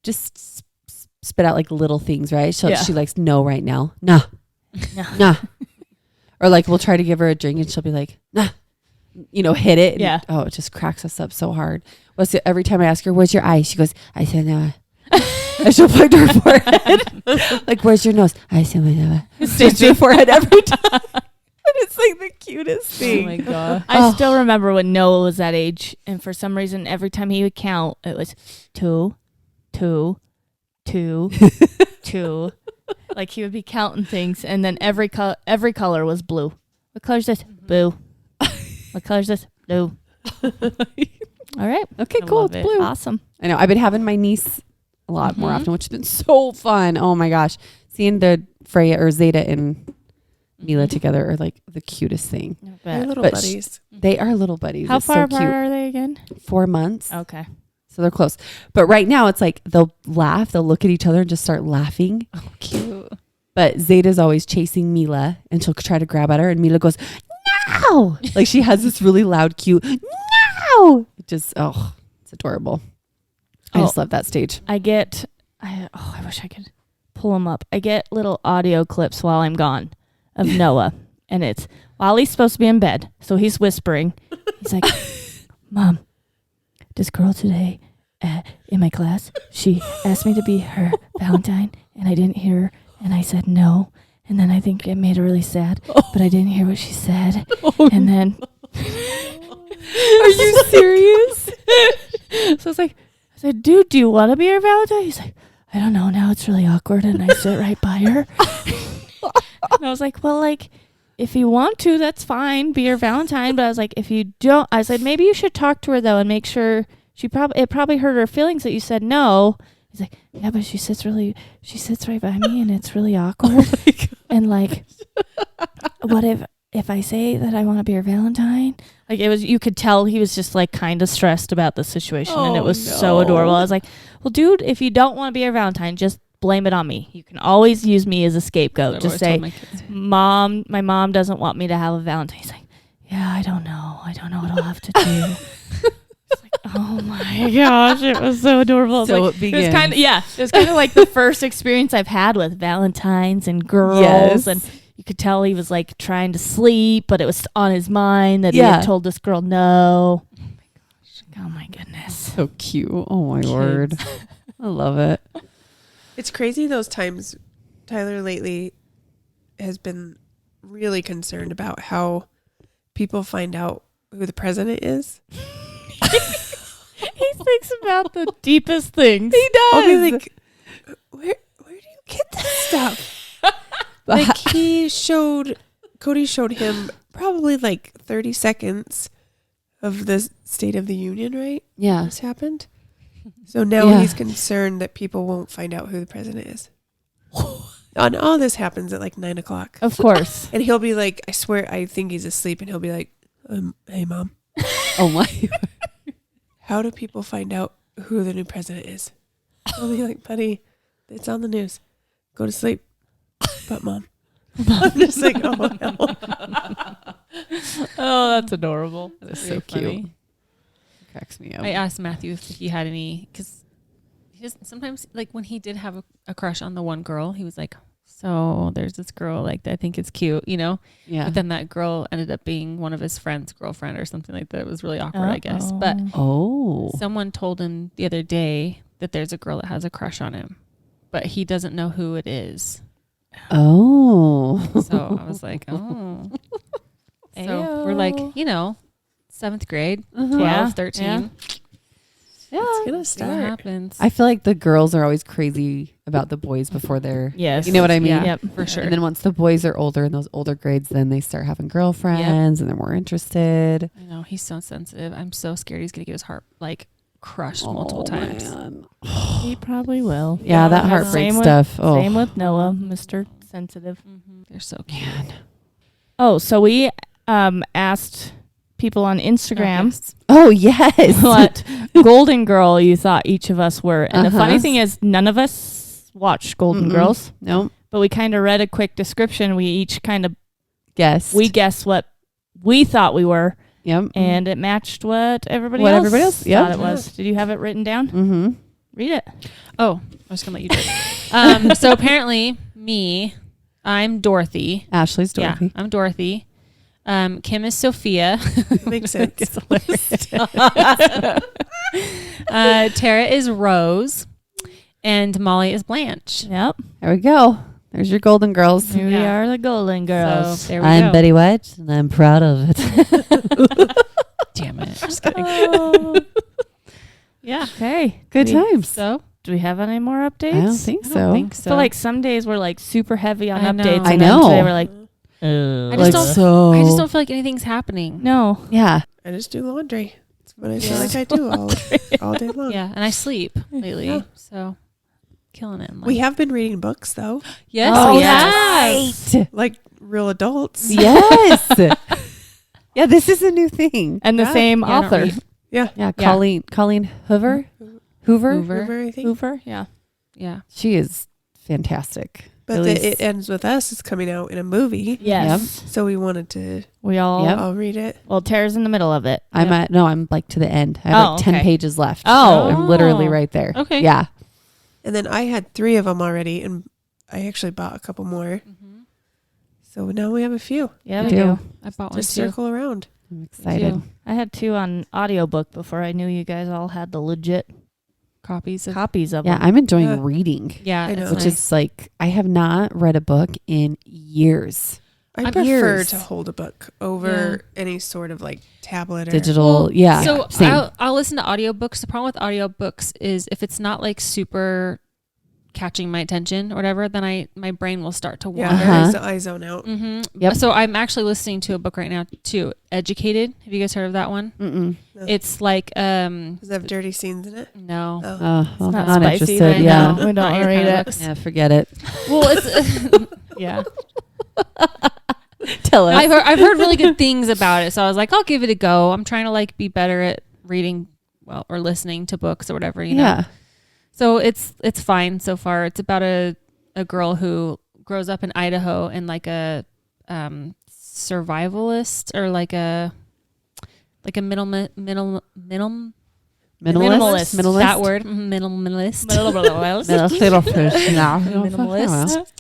just spit out like little things, right? Yeah. She likes no right now. Nah. No. Nah. Or like we'll try to give her a drink and she'll be like, nah. Hit it. And, Yeah. oh, it just cracks us up so hard. Every time I ask her, where's your eye? She goes, I said, no. And she'll point to her forehead. Like, where's your nose? I see my nose. Sticks to your forehead every time. And it's like the cutest Oh thing. my god. I still remember when Noah was that age, and for some reason, every time he would count, it was 2, 2, 2, 2. Like he would be counting things, and then every color was blue. What color is this? Blue. What color is this? Blue. All right. Okay, I cool. love It's it. blue. Awesome. I know. I've been having my niece a lot more often, which has been so fun. Oh my gosh. Seeing the Freya or Zeta and Mila together are like the cutest thing. They're little But buddies. They are little buddies. How It's far so apart cute. are they again? 4 months. Okay. So they're close. But right now it's like they'll laugh. They'll look at each other and just start laughing. Oh, cute. But Zeta's always chasing Mila and she'll try to grab at her. And Mila goes, no. Like she has this really loud, cute, no. It just, it's adorable. I just love that stage. I wish I could pull them up. I get little audio clips while I'm gone of Noah. And it's while he's supposed to be in bed. So he's whispering. He's like, Mom, this girl today in my class, she asked me to be her Valentine. And I didn't hear her. And I said no. And then I think it made her really sad. But I didn't hear what she said. And then... Are you serious? So I said, dude, do you want to be her Valentine? He's like, I don't know. Now it's really awkward. And I sit right by her. And I was like, well, like, if you want to, that's fine. Be her Valentine. But I was like, if you don't, I said, maybe you should talk to her, though, and make sure it probably hurt her feelings that you said no. He's like, yeah, but she sits right by me and it's really awkward. And like, what if I say that I want to be her Valentine? Like you could tell he was just like kind of stressed about the situation, and it was so adorable. I was like, well, dude, if you don't want to be her Valentine, just blame it on me. You can always use me as a scapegoat. Just say, my mom doesn't want me to have a Valentine. He's like, yeah, I don't know what I'll have to do. It's like, oh my gosh, it was so adorable. So like, it begins. It was kind of like the first experience I've had with Valentines and girls. Yes. And you could tell he was like trying to sleep, but it was on his mind that he Yeah. had told this girl no. Oh my gosh. Oh my goodness. So cute. Oh my word. I love it. It's crazy those times. Tyler lately has been really concerned about how people find out who the president is. He thinks about the deepest things. He does. I'll be like, where do you get this stuff? Like Cody showed him probably like 30 seconds of the State of the Union, right? Yeah. This happened. So now Yeah. he's concerned that people won't find out who the president is. And all this happens at like 9:00. Of course. And he'll be like, I swear, I think he's asleep. And he'll be like, hey, Mom, Oh my. how do people find out who the new president is? I'll be like, buddy, it's on the news. Go to sleep. But Mom. I'm just like, oh, hell. Oh, that's adorable. That is Very so cute. funny. Cracks me up. I asked Matthew if he had any, because he doesn't sometimes, like when he did have a crush on the one girl, he was like, so there's this girl, like, I think it's cute, you know? Yeah. But then that girl ended up being one of his friend's girlfriend or something like that. It was really awkward, I guess. But Oh. someone told him the other day that there's a girl that has a crush on him, but he doesn't know who it is. Oh. So I was like, oh. So we're like, you know, 7th grade, 12, Yeah, 13. yeah. Yeah. It's going to See what start. happens. I feel like the girls are always crazy about the boys before they're, Yes. you know what I mean? Yeah, Yep. for sure. And then once the boys are older in those older grades, then they start having girlfriends and they're more interested. I know, he's so sensitive. I'm so scared he's going to get his heart like crushed multiple times. Man. He probably will. Yeah, that Same heartbreak with- stuff. Oh, Same with Noah, Mr. Sensitive. They're so cute. man. Oh, so we asked people on Instagram Oh, yes. what Golden Girl you thought each of us were. And the funny Uh-huh. thing is, none of us watched Golden Mm-mm. Girls, No. but we kind of read a quick description. We each kind of Guess. guessed what we thought we were, Yep. and it matched what everybody What else everybody else- thought yep. it was. Did you have it written down? Mm-hmm. Read it. Oh, I was going to let you do it. So apparently I'm Dorothy. Ashley's Dorothy. Yeah, I'm Dorothy. Kim is Sophia. Makes sense. Tara is Rose. and Molly is Blanche. Yep. There we go. There's your Golden Girls. Here we Yeah. are, the Golden Girls. So there we go. Betty White, and I'm proud of it. Damn it. Just kidding. Yeah. Okay. Good We- times. So Do we have any more updates? I don't think I so. don't think I so. feel like some days we're like super heavy on I know. updates. I And then know. today we're like, I Like just so. I just don't feel like anything's happening. no. Yeah. I just do laundry. That's what I feel Yeah. like I do all day long. Yeah, and I sleep lately, Yeah. so killing it. in life. We have been reading books though, yes, Oh, we yes. have. like real adults. Yes. Yeah, this is a new thing. And the Yeah. same Yeah, I don't author. read. Yeah, Yeah. Colleen Hoover. Hoover. Hoover, I think. Hoover. Yeah. Yeah. She is fantastic. But Really it ends with us. It's coming out in a movie. Yes. So we wanted to We all. Yep. all read it. Well, Tara's in the middle of it. I'm like to the end. I have Oh, like 10 okay. pages left. Oh. I'm literally right there. Okay. Yeah. And then I had 3 of them already, and I actually bought a couple more. So now we have a few. Yeah, We we do. do. I bought one Just too. circle around. I'm excited. Too. I had 2 on audiobook before I knew you guys all had the legit Copies of. copies of Yeah, them. I'm enjoying Yeah. reading, Yeah, I it's know. which nice. is like I have not read a book in years. I I'm prefer years. to hold a book over any sort of like tablet or Digital, Well, yeah. So same. I'll listen to audiobooks. The problem with audiobooks is if it's not like super catching my attention or whatever, then my brain will start to Yeah, wander. Uh-huh. I zone out. Mm-hmm. Yep. So I'm actually listening to a book right now too, Educated. Have you guys heard of that one? Mm-mm. No. It's like Does it have dirty scenes in it? no. Oh. Well, not not spicy, interested. right? Yeah. No. We don't Not your wanna read kind of it. books. Yeah, forget it. Well, it's yeah. Tell us. I've heard really good things about it, so I was like, I'll give it a go. I'm trying to like be better at reading, well, or listening to books or whatever. You know. Yeah. So it's fine so far. It's about a girl who grows up in Idaho and like a survivalist or like a minimalist. Minimalist. That word, minimalist. Minimalist.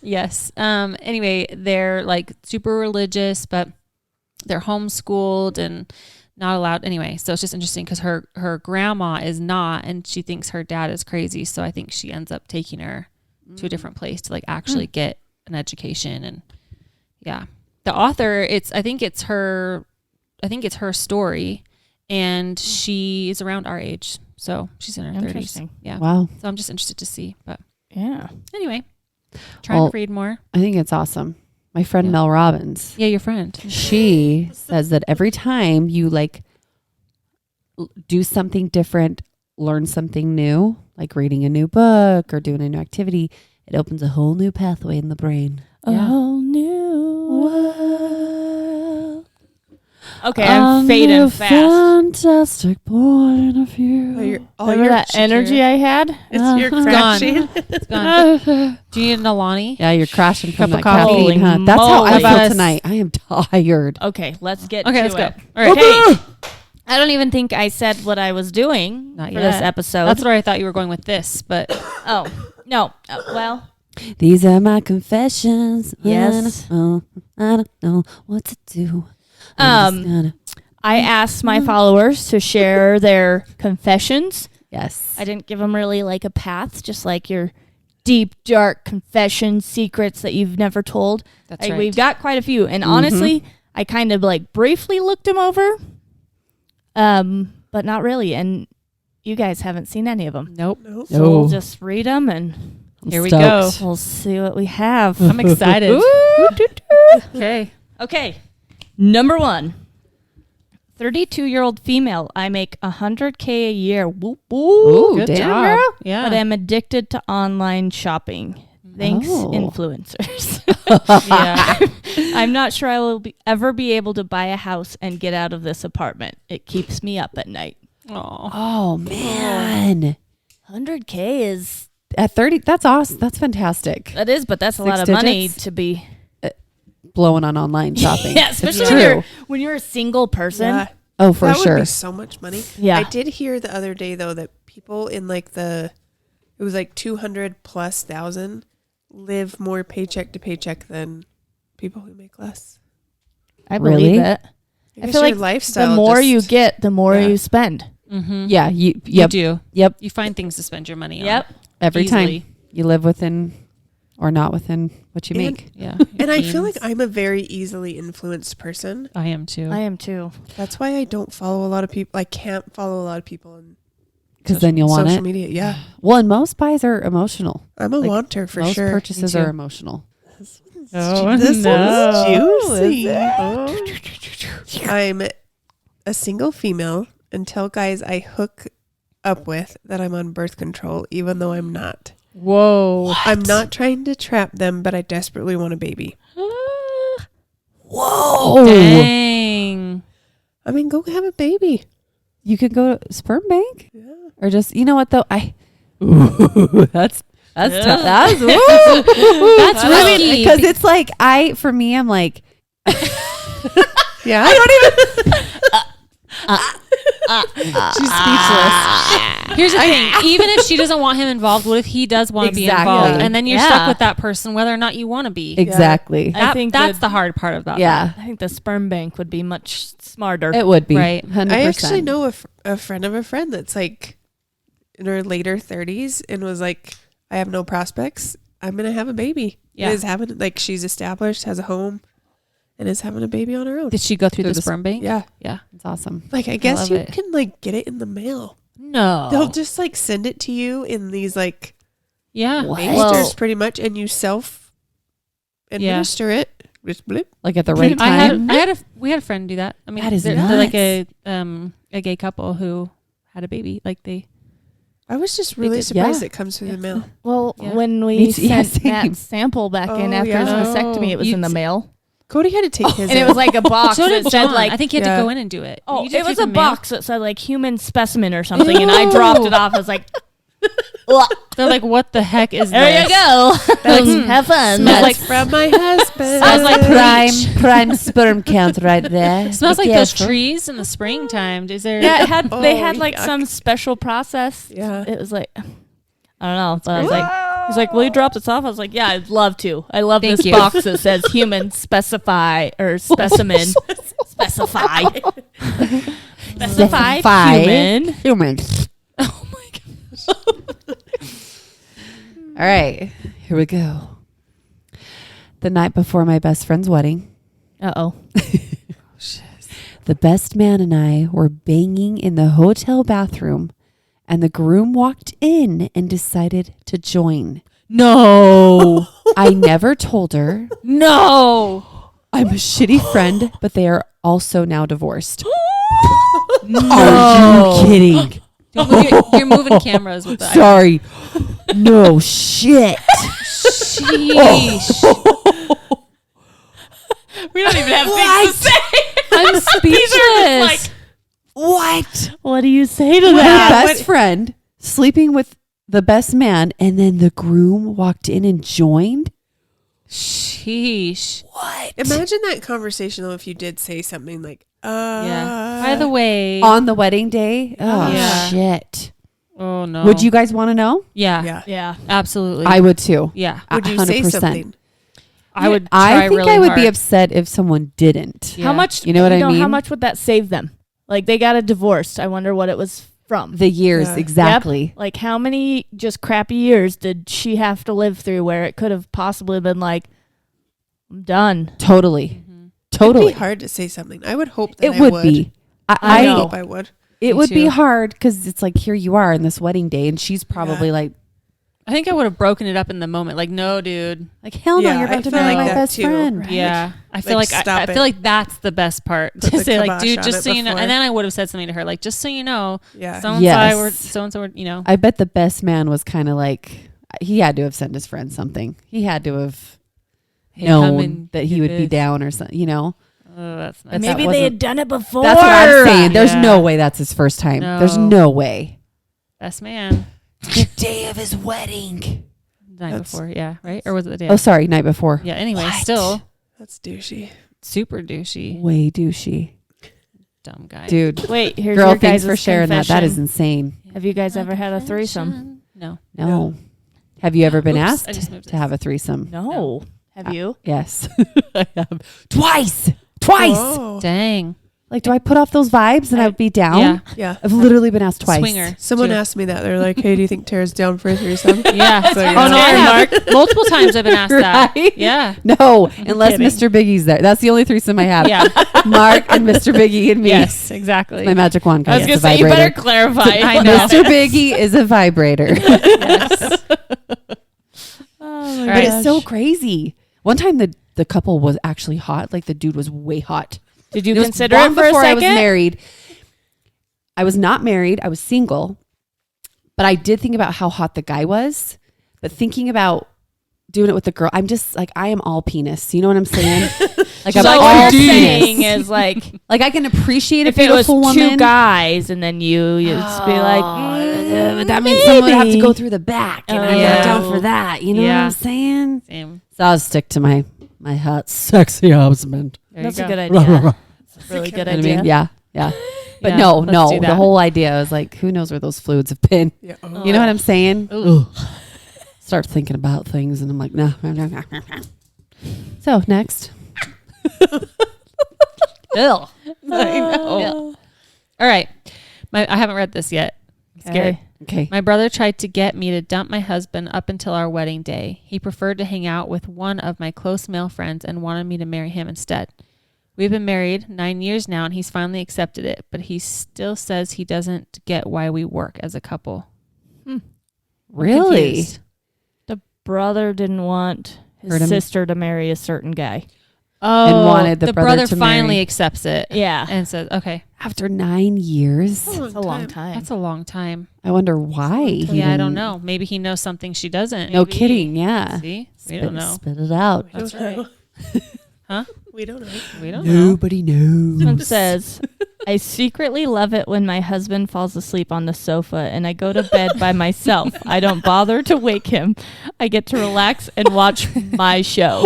Yes. Anyway, they're like super religious, but they're homeschooled and not allowed. Anyway, so it's just interesting because her grandma is not, and she thinks her dad is crazy. So I think she ends up taking her to a different place to like actually get an education. And yeah, the author, I think it's her story, and she is around our age. So she's in her 30s. Interesting. Yeah. Wow. So I'm just interested to see. But Yeah. anyway, trying Well, to read more. I think it's awesome. My friend Yeah. Mel Robbins, Yeah, your friend. she says that every time you like do something different, learn something new, like reading a new book or doing a new activity, it opens a whole new pathway in the brain. A Yeah. whole new world. Okay, I'm fading fast. Fantastic point of view. Oh, you're, all Remember your that energy I had? It's your Uh-huh. crashing. It's gone. Do you need an Alani? Yeah, you're crashing from Cup that of coffee. caffeine, huh? That's how Holy I moly. feel tonight. I am tired. Okay, let's get Okay, to let's go. it. All right. Okay. I don't even think I said what I was doing Not for yet. this episode. That's where I thought you were going with this, but Oh, no. Well, These are my confessions. Yes. I don't know what to do. I'm just gonna- I asked my followers to share their confessions. Yes. I didn't give them really like a path, just like your deep, dark confessions, secrets that you've never told. that's Like, right. we've got quite a few. And honestly, I kind of like briefly looked them over, but not really. And you guys haven't seen any of them. Nope. Nope. So No. we'll just read them and I'm Here we stoked. go. we'll see what we have. I'm excited. Ooh, doo, doo. Okay. Okay. Number 1. 32-year-old female. I make $100K a year. Whoop, whoop. Ooh, Good damn, job. girl. Yeah. But I'm addicted to online shopping. Thanks, Oh. influencers. yeah. I'm not sure I will ever be able to buy a house and get out of this apartment. It keeps me up at night. Aw. Oh, man. 100K is, At 30, that's awesome. That's fantastic. that is, but that's a 6 lot of money digits? to be. Blowing on online shopping. Yeah, It's especially true. when you're a single person. Yeah, Oh, for that sure. would be so much money. Yeah. I did hear the other day though that people in like it was like 200,000+ live more paycheck to paycheck than people who make less. I believe Really? it. I I guess feel your like lifestyle the more you just- get, the more Yeah. you spend. Mm-hmm. Yeah. You Yep. do. Yep. You find things to spend your money on. Yep. Every Easily. time you live within or not within what you And- make. Yeah. And I feel like Genes. I'm a very easily influenced person. I am too. I am too. That's why I don't follow a lot of people. I can't follow a lot of people on Because then you'll want social it. media. Yeah. Well, and most buys are emotional. I'm a Like, wanter for most sure. purchases Me too. are emotional. Oh, This no. one's juicy. I'm a single female until guys I hook up with that I'm on birth control, even though I'm not. Whoa. I'm not trying to trap them, but I desperately want a baby. Whoa! Dang. Oh. I mean, go have a baby. You could go to sperm bank Yeah. or just, you know what though? That's tough. That's That's risky. because it's like for me, I'm like, Yeah. I don't even. She's speechless. Here's the thing. Even if she doesn't want him involved, what if he does want to be Exactly. involved? And then you're Yeah. stuck with that person whether or not you want to be. Exactly. I think that's the- the hard part about Yeah, I think the sperm bank would be much smarter. it would be Right. 100%. I actually know a friend of a friend that's like in her later 30s and was like, I have no prospects. I'm going to have a baby. Yeah. Is having, like, she's established, has a home, and is having a baby on her own. Did she go through Through the the sperm bank? Yeah. Yeah. It's awesome. Like, I guess love you it. can, like, get it in the mail. No. They'll just, like, send it to you in these, like, yeah. What? baby Well- stores pretty much, and you self-administer it. Just blip. Like at the right time. We had a friend do that. I mean, That is they're like a nuts. gay couple who had a baby. Like I was just really did- surprised yeah. it comes through the mail. Well, Yeah. when Me we too. Yeah, sent same. that sample back in Oh, after yeah. his vasectomy, it was You in the s- mail. Cody had to take his And it in. was like a box so that did said John. like, I think you had Yeah. to go in and do it. oh, You did it was through a the mail? box that said like human specimen or something. And I dropped it off. I was like, They're like, what the heck is there this? you go. Have fun. Smells That's like from my husband. Smells like prime sperm count right there. Smells Be like those careful. trees in the springtime. Is there? Yeah, it had they Oh, had like yuck. some special process. Yeah. It was like, I don't know. But I was like, he's like, will you drop this off? I was like, yeah, I'd love to. I love Thank this you. box that says human specify or specimen. Specify. Specify human. Humans. Oh my god. All right, here we go. The night before my best friend's wedding, Uh-oh. the best man and I were banging in the hotel bathroom, and the groom walked in and decided to join. No. I never told her. No. I'm a shitty friend, but they are also now divorced. No. Are you kidding? Don't move you're moving cameras with that. Sorry. No shit. Sheesh. We don't even have things to say. I'm speechless. What? What do you say to My that? best friend sleeping with the best man, and then the groom walked in and joined. Sheesh. What? Imagine that conversation though if you did say something like, Yeah. By the way. On the wedding day? Oh, Yeah. shit. Oh no. Would you guys want to know? Yeah. yeah. Yeah. Absolutely. I would too. Yeah. Would you say 100%. something? I would. Try I think really I would hard. be upset if someone didn't. Yeah. How much? You know what I How mean? much would that save them? Like they got a divorce. I wonder what it was from. The years, Yeah. exactly. Like how many just crappy years did she have to live through where it could have possibly been like, I'm done. Totally. Mhm. Totally. It'd be hard to say something. I would hope that It I would be. I I know. hope I would. It Me would be too. hard because it's like, here you are in this wedding day, and she's probably like, I think I would have broken it up in the moment. Like, no, dude. hell no, Yeah, you're I about to feel marry like my that best too. friend. Right. Yeah, I feel Like, like stop I it. feel like that's the best part Put to the say, like, kibosh dude, on just it so you know. before. And then I would have said something to her, like, just so you know, Yeah. so and Yes. so were, you know. I bet the best man was kind of like, he had to have sent his friend something. He had to have Hey, come known and that he get would be this. down or something, you know? Oh, that's nice. That Maybe they wasn't- had done it before. That's what I'm saying. There's Yeah. no way that's his first time. There's No. no way. Best man. The day of his wedding. The night That's- before, yeah, right? Or was it the day? Oh, sorry, night before. Yeah. Anyway, What? still That's douchey. super douchey, Way douchey. dumb guy. Dude, Wait, here's girl, your thanks guys' for sharing that. That is confession. insane. Have you guys ever had a threesome? No. No. Have you ever been Oops, asked I just moved to have a threesome? No. Have you? Yes. I have. Twice. Twice. Oh. Dang. Like, do I put off those vibes and I would be down? Yeah. Yeah. I've literally been asked twice. Swinger. Someone too. asked me that. They're like, "Hey, do you think Tara's down for a threesome?" Yeah. So, Oh yeah. no, I have multiple times. I've been asked that. Right? Yeah. No, unless kidding. Mr. Biggie's there. That's the only threesome I have. Yeah. Mark and Mr. Biggie and me. Yes, exactly. My magic wand. I was Guys. gonna It's a say you better vibrator. clarify. I know. Mr. Biggie is a vibrator. Yes. Oh my But it's so gosh. crazy. One time the couple was actually hot. Like the dude was way hot. Did you It was consider long it for a before I was second? married. I was not married. I was single. But I did think about how hot the guy was. But thinking about doing it with the girl, I'm just like, I am all penis. You know what I'm saying? Like So I'm what all you're saying penis. is like, Like I can appreciate a if it was beautiful woman. two guys and then you'd just be like, but that means someone would have to maybe. go through the back, and Oh, I'm yeah. not down for that. You know what Yeah. I'm saying? Same. So I'll stick to my hot, sexy husband. There That's you a go. good idea. That's a really good You know what I idea. mean? Yeah, yeah. But Yeah, no, let's no. do The that. whole idea was like, who knows where those fluids have been? Yeah. You know what I'm saying? Ooh. Start thinking about things, and I'm like, no. So next, Ill. I know. All right. I haven't read this yet. I'm scared. Okay. Okay. My brother tried to get me to dump my husband up until our wedding day. He preferred to hang out with one of my close male friends and wanted me to marry him instead. We've been married 9 years now, and he's finally accepted it, but he still says he doesn't get why we work as a couple. I'm Really? confused. The brother didn't want his Heard him. sister to marry a certain guy. Oh, wanted the brother to finally marry. accepts it Yeah. and says, okay, After 9 years, That's a long time. that's a long time. I wonder why. he Yeah, I don't didn't- know. Maybe he knows something she doesn't. No Maybe- kidding. Yeah. See? We don't know. Spit it out. We don't know. Huh? We don't know. We don't know. Nobody knows. One says, I secretly love it when my husband falls asleep on the sofa and I go to bed by myself. I don't bother to wake him. I get to relax and watch my show.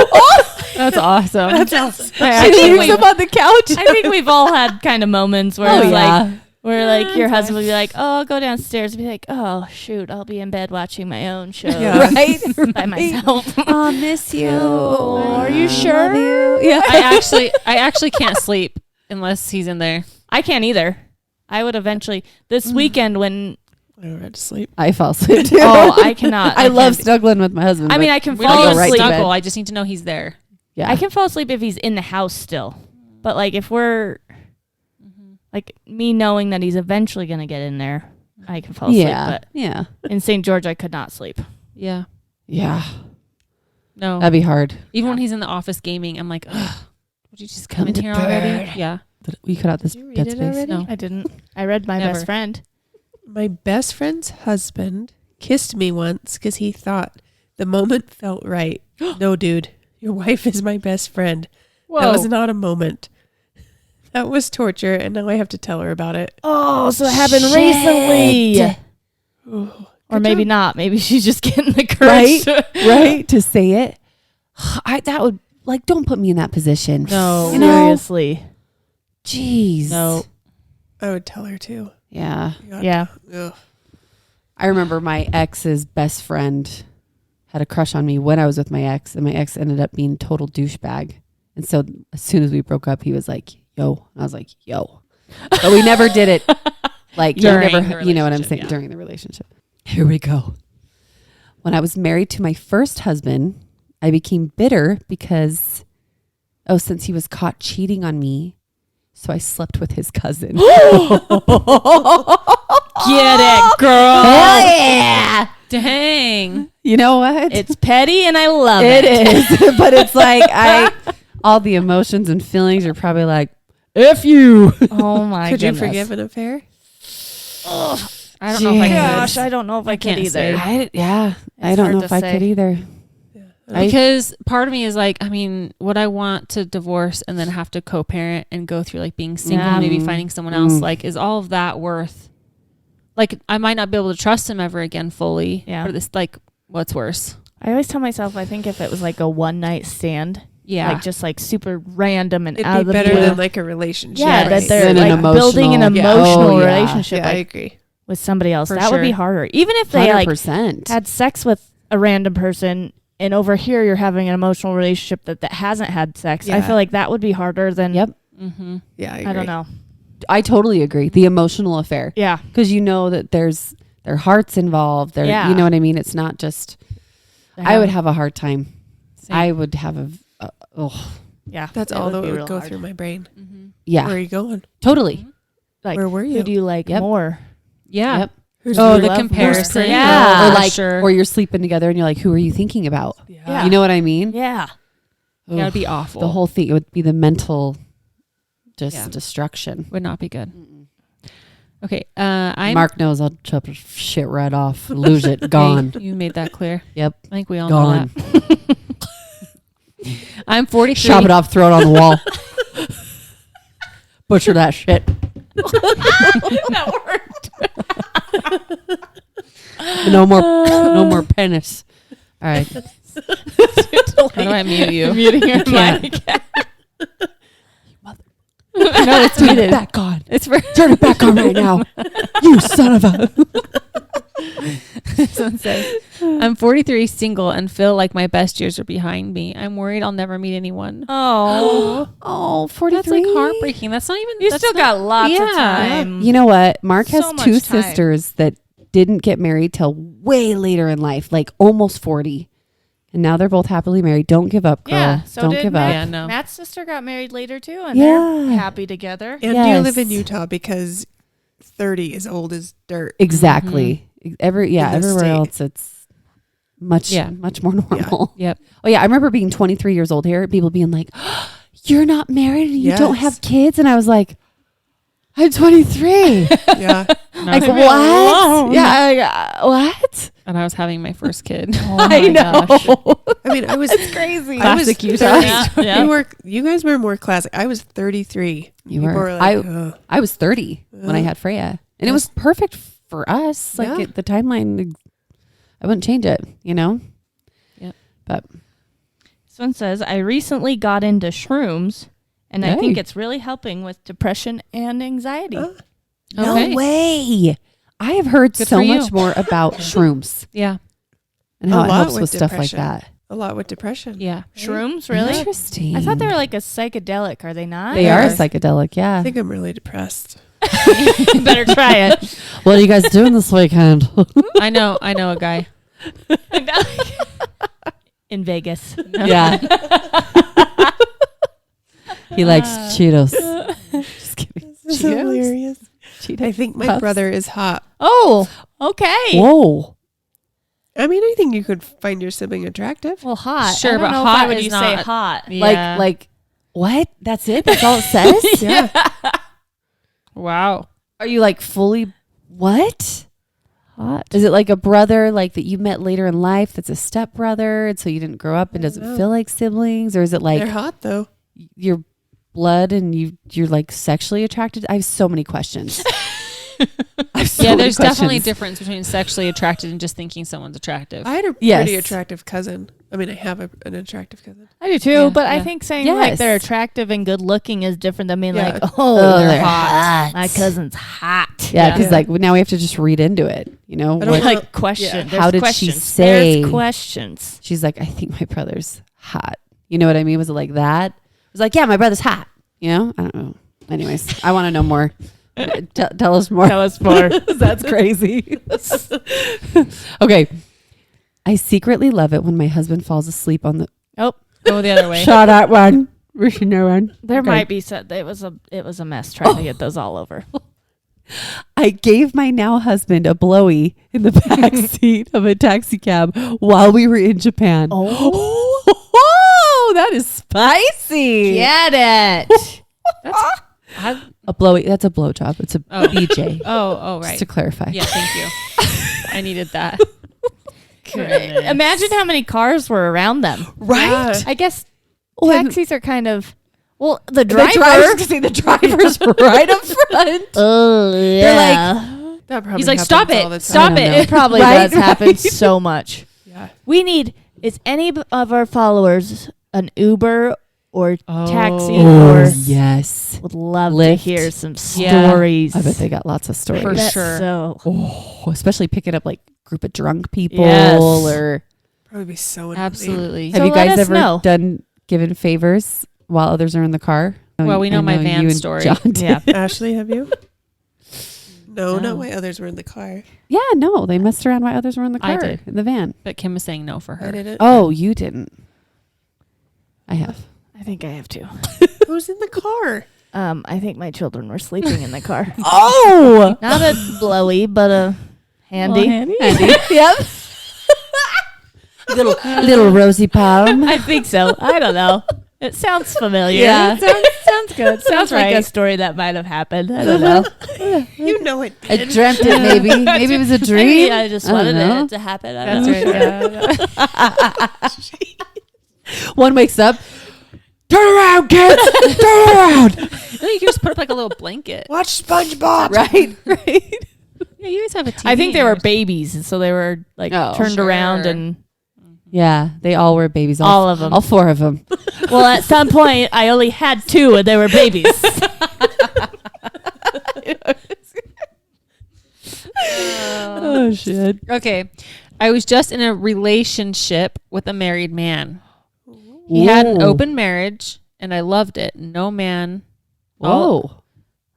That's awesome. I She think leaves we've- him on the couch. I think we've all had kind of moments where Oh it's like, yeah. where like your husband will be like, oh, I'll go downstairs and be like, oh, shoot, I'll be in bed watching my own show Yeah. Right. by myself. I'll miss you. Oh, are you Love sure? you. Yeah. I actually can't sleep unless he's in there. I can't either. I would eventually, this weekend when, I don't have to sleep. I fall asleep too. oh, I cannot. I love can't be- snuggling with my husband. I mean, but I can We fall don't go even right to asleep. bed. snuggle. I just need to know he's there. yeah. I can fall asleep if he's in the house still. But like if we're like me knowing that he's eventually going to get in there, I can fall asleep. yeah. Yeah. But in St. George, I could not sleep. Yeah. Yeah. No. That'd be hard. Even when he's in the office gaming, I'm like, ugh, would you just come in to here bed. already? Yeah. We cut out this Did you read dead it space. already? No. I didn't. I read my Never. best friend. My best friend's husband kissed me once because he thought the moment felt right. No, dude, your wife is my best friend. That was not a moment. That was torture, and now I have to tell her about it. Oh, so it happened Shit. recently. Ooh, Or good maybe job. not. Maybe she's just getting the courage. Right? To say it. That would, like, don't put me in that position. No. You know? Seriously. Jeez. No. I would tell her too. Yeah. Yeah. Ugh. I remember my ex's best friend had a crush on me when I was with my ex, and my ex ended up being a total douchebag. And so as soon as we broke up, he was like, yo. And I was like, yo. But we never did it. Like, During never, the you know what I'm relationship, saying? yeah. During the relationship. Here we go. When I was married to my first husband, I became bitter because, since he was caught cheating on me, so I slept with his cousin. Get it, girl. Hell yeah. Dang. You know what? It's petty and I love It it. is. But it's like, all the emotions and feelings are probably like, F you. Oh my Could goodness. you forgive an affair? I don't know if I Gosh, could. I don't know if I could can't either. say. I It's don't hard know to if I say. could either. I- Because part of me is like, I mean, would I want to divorce and then have to co-parent and go through like being single, Yeah. maybe finding someone else? Mm. Like, is all of that worth? Like, I might not be able to trust him ever again fully. Yeah. Or this, like, what's worse? I always tell myself, I think if it was like a one night stand, Yeah. like just like super random and out It'd of be the better blue. than like a relationship. Yeah, right? that they're Than an like building an emotional- emotional Oh, yeah. relationship Yeah, I like, agree. with somebody else. For That would be sure. harder. Even if they like 100%. had sex with a random person and over here you're having an emotional relationship that hasn't had sex. I Yeah. feel like that would be harder than Yep. Mm-hmm. Yeah, I don't know. I totally agree. The emotional affair. Yeah. Because you know that there's their hearts involved. Their, Yeah. You know what I mean? It's not just, I would have a hard time. Same. I would have Yeah. That's it all that be would real go hard. through my brain. Mm-hmm. yeah, Where are you going? totally. Like, Where were who you? do you like Yep. more? Yeah. Yep. Who's Oh, you the love more? comparison. Yeah. Or for like, sure. or you're sleeping together and you're like, who are you thinking about? Yeah. You know what I mean? Yeah. That would be Ugh, awful. The whole thing, it would be the mental just Yeah. destruction. would not be good. Okay. I'm. Mark knows I'll chop his shit right off, lose it, Hey, gone. you made that clear. Yep, I think we all gone. know that. I'm 43. Chop it off, throw it on the wall. Butcher that shit. That worked. No more penis. All right. How do I mute you? Muting your can't. mic. No, it's turn it back on. It's for Turn it back on right now. You son of a. Someone says, I'm 43, single, and feel like my best years are behind me. I'm worried I'll never meet anyone. Oh. Oh, 43. That's like heartbreaking. That's not even. You that's still not- got lots of yeah. time. You know what? Mark has So two much time. sisters that didn't get married till way later in life, like almost 40. And now they're both happily married. Don't give up, girl. Yeah. So Don't did give Matt. up. Yeah, no. Matt's sister got married later too, and Yeah. they're happy together. And do you live in Yes. Utah? Because 30 is old as dirt. Exactly. Everywhere In the state. else it's much more normal. Yep. Oh yeah, I remember being 23 years old here, people being like, "You're not married and you don't Yes. have kids," and I was like, "I'm 23." Yeah. Like Leave what? me alone. Yeah, what? And I was having my first kid. I know. I mean, I was Crazy. I was Classic Utah. 30. Yeah, yeah. You guys were more classic. I was 33. You People were. like, "Ugh." I was 30 when I had Freya, and it was perfect for us. Like Yeah. the timeline, I wouldn't change it. You know. Yep. But This one says, I recently got into shrooms, and I Hey. think it's really helping with depression and anxiety. Oh. Okay. no way. I have heard Good so for you. much more about shrooms Yeah. and how A it lot helps with with stuff like depression. that. A lot with depression. Yeah. Shrooms, really? Interesting. I thought they were like a psychedelic. Are they not? They are Yeah. psychedelic. I Yeah. think I'm really depressed. Better try it. What are you guys doing this weekend? I know a guy. In Vegas. Yeah. He likes Cheetos. Just kidding. This is Cheetos? hilarious. Cheetos. I think my Puffs? brother is hot. Oh, okay. Whoa. I mean, I think you could find your sibling attractive. Well, hot. Sure, I don't but know hot if I would is you say not- hot. Yeah. Like what? That's it? That's all it says? Yeah. Wow. Are you like fully what? Hot. Is it like a brother like that you met later in life that's a stepbrother and so you didn't grow up and I doesn't don't know. feel like siblings? Or is it They're like hot though. your blood and you're like sexually attracted? I have so many questions. I have so Yeah, many there's definitely a questions. difference between sexually attracted and just thinking someone's attractive. I had a Yes. pretty attractive cousin. I mean, I have an attractive cousin. I do too, Yeah, but I yeah. think saying like they're Yes. attractive and good looking is different than being Yeah. like, oh, they're, they're hot. hot. My cousin's hot. Yeah, because Yeah. like now we have to just read into it. You know, I don't what, know. Like question. Yeah. There's How did she questions. say- There's questions. she's like, I think my brother's hot. You know what I mean? Was it like that? It was like, yeah, my brother's hot. You know? I don't know. Anyways, I want to know more. Tell us more. Tell us more. That's crazy. Okay. I secretly love it when my husband falls asleep on the Go the other way. shot at one. We should know one. There Okay. might be said it was a mess trying to get those all over. I gave my now husband a blowy in the back seat of a taxi cab while we were in Japan. Oh, that is spicy. Get it. A blowy. That's a blowjob. It's a Oh. BJ. Oh, Just right. to clarify. Yeah, thank you. I needed that. Imagine how many cars were around them. Right? I guess Well, and taxis are kind of the the driver. driver's, see, the driver's right up front. Oh They're like, That probably He's like, happens "Stop it. all the time." Stop I don't it." know. it probably Right? does happen so much. Yeah. We need is any of our followers an Uber or taxi oh, or yes. would love Lyft. to hear some Yeah. stories. I bet they got lots of stories. For That's sure. So Oh, especially picking up like group of drunk people Yes. or Probably be so annoying. Absolutely. So have you let guys us ever know. done given favors while others are in the car? Well, we know I my van you and story. John did. Yeah. Ashley, have you? No, No. not why others were in the car. Yeah, no, they messed around while others were in the I car, did. in the van. But Kim was saying no for her. I didn't. Oh, you didn't. I have. I think I have to. Who's in the car? I think my children were sleeping in the car. Oh, Not a blowy, but a handy. Handy. Yep. little Rosie Palm. I think so. I don't know. It sounds familiar. Yeah. Sounds good. Sounds like a right. story that might have happened. I don't know. You know it. I dreamt it. Maybe it was a dream. Maybe I just I don't wanted know. it to happen. I don't That's know. right. Yeah. One wakes up. Turn around, kids. Turn around. No, you can just put up like a little blanket. Watch SpongeBob. Right. Right. Yeah, you guys have a TV. I think they in were yours. babies, and so they were like Oh, turned around sure. and Yeah, they all were babies. all of them. All four of them. Well, at some point, I only had two, and they were babies. Oh shit. Okay. I was just in a relationship with a married man. He had an Ooh. open marriage and I loved it. No man Oh.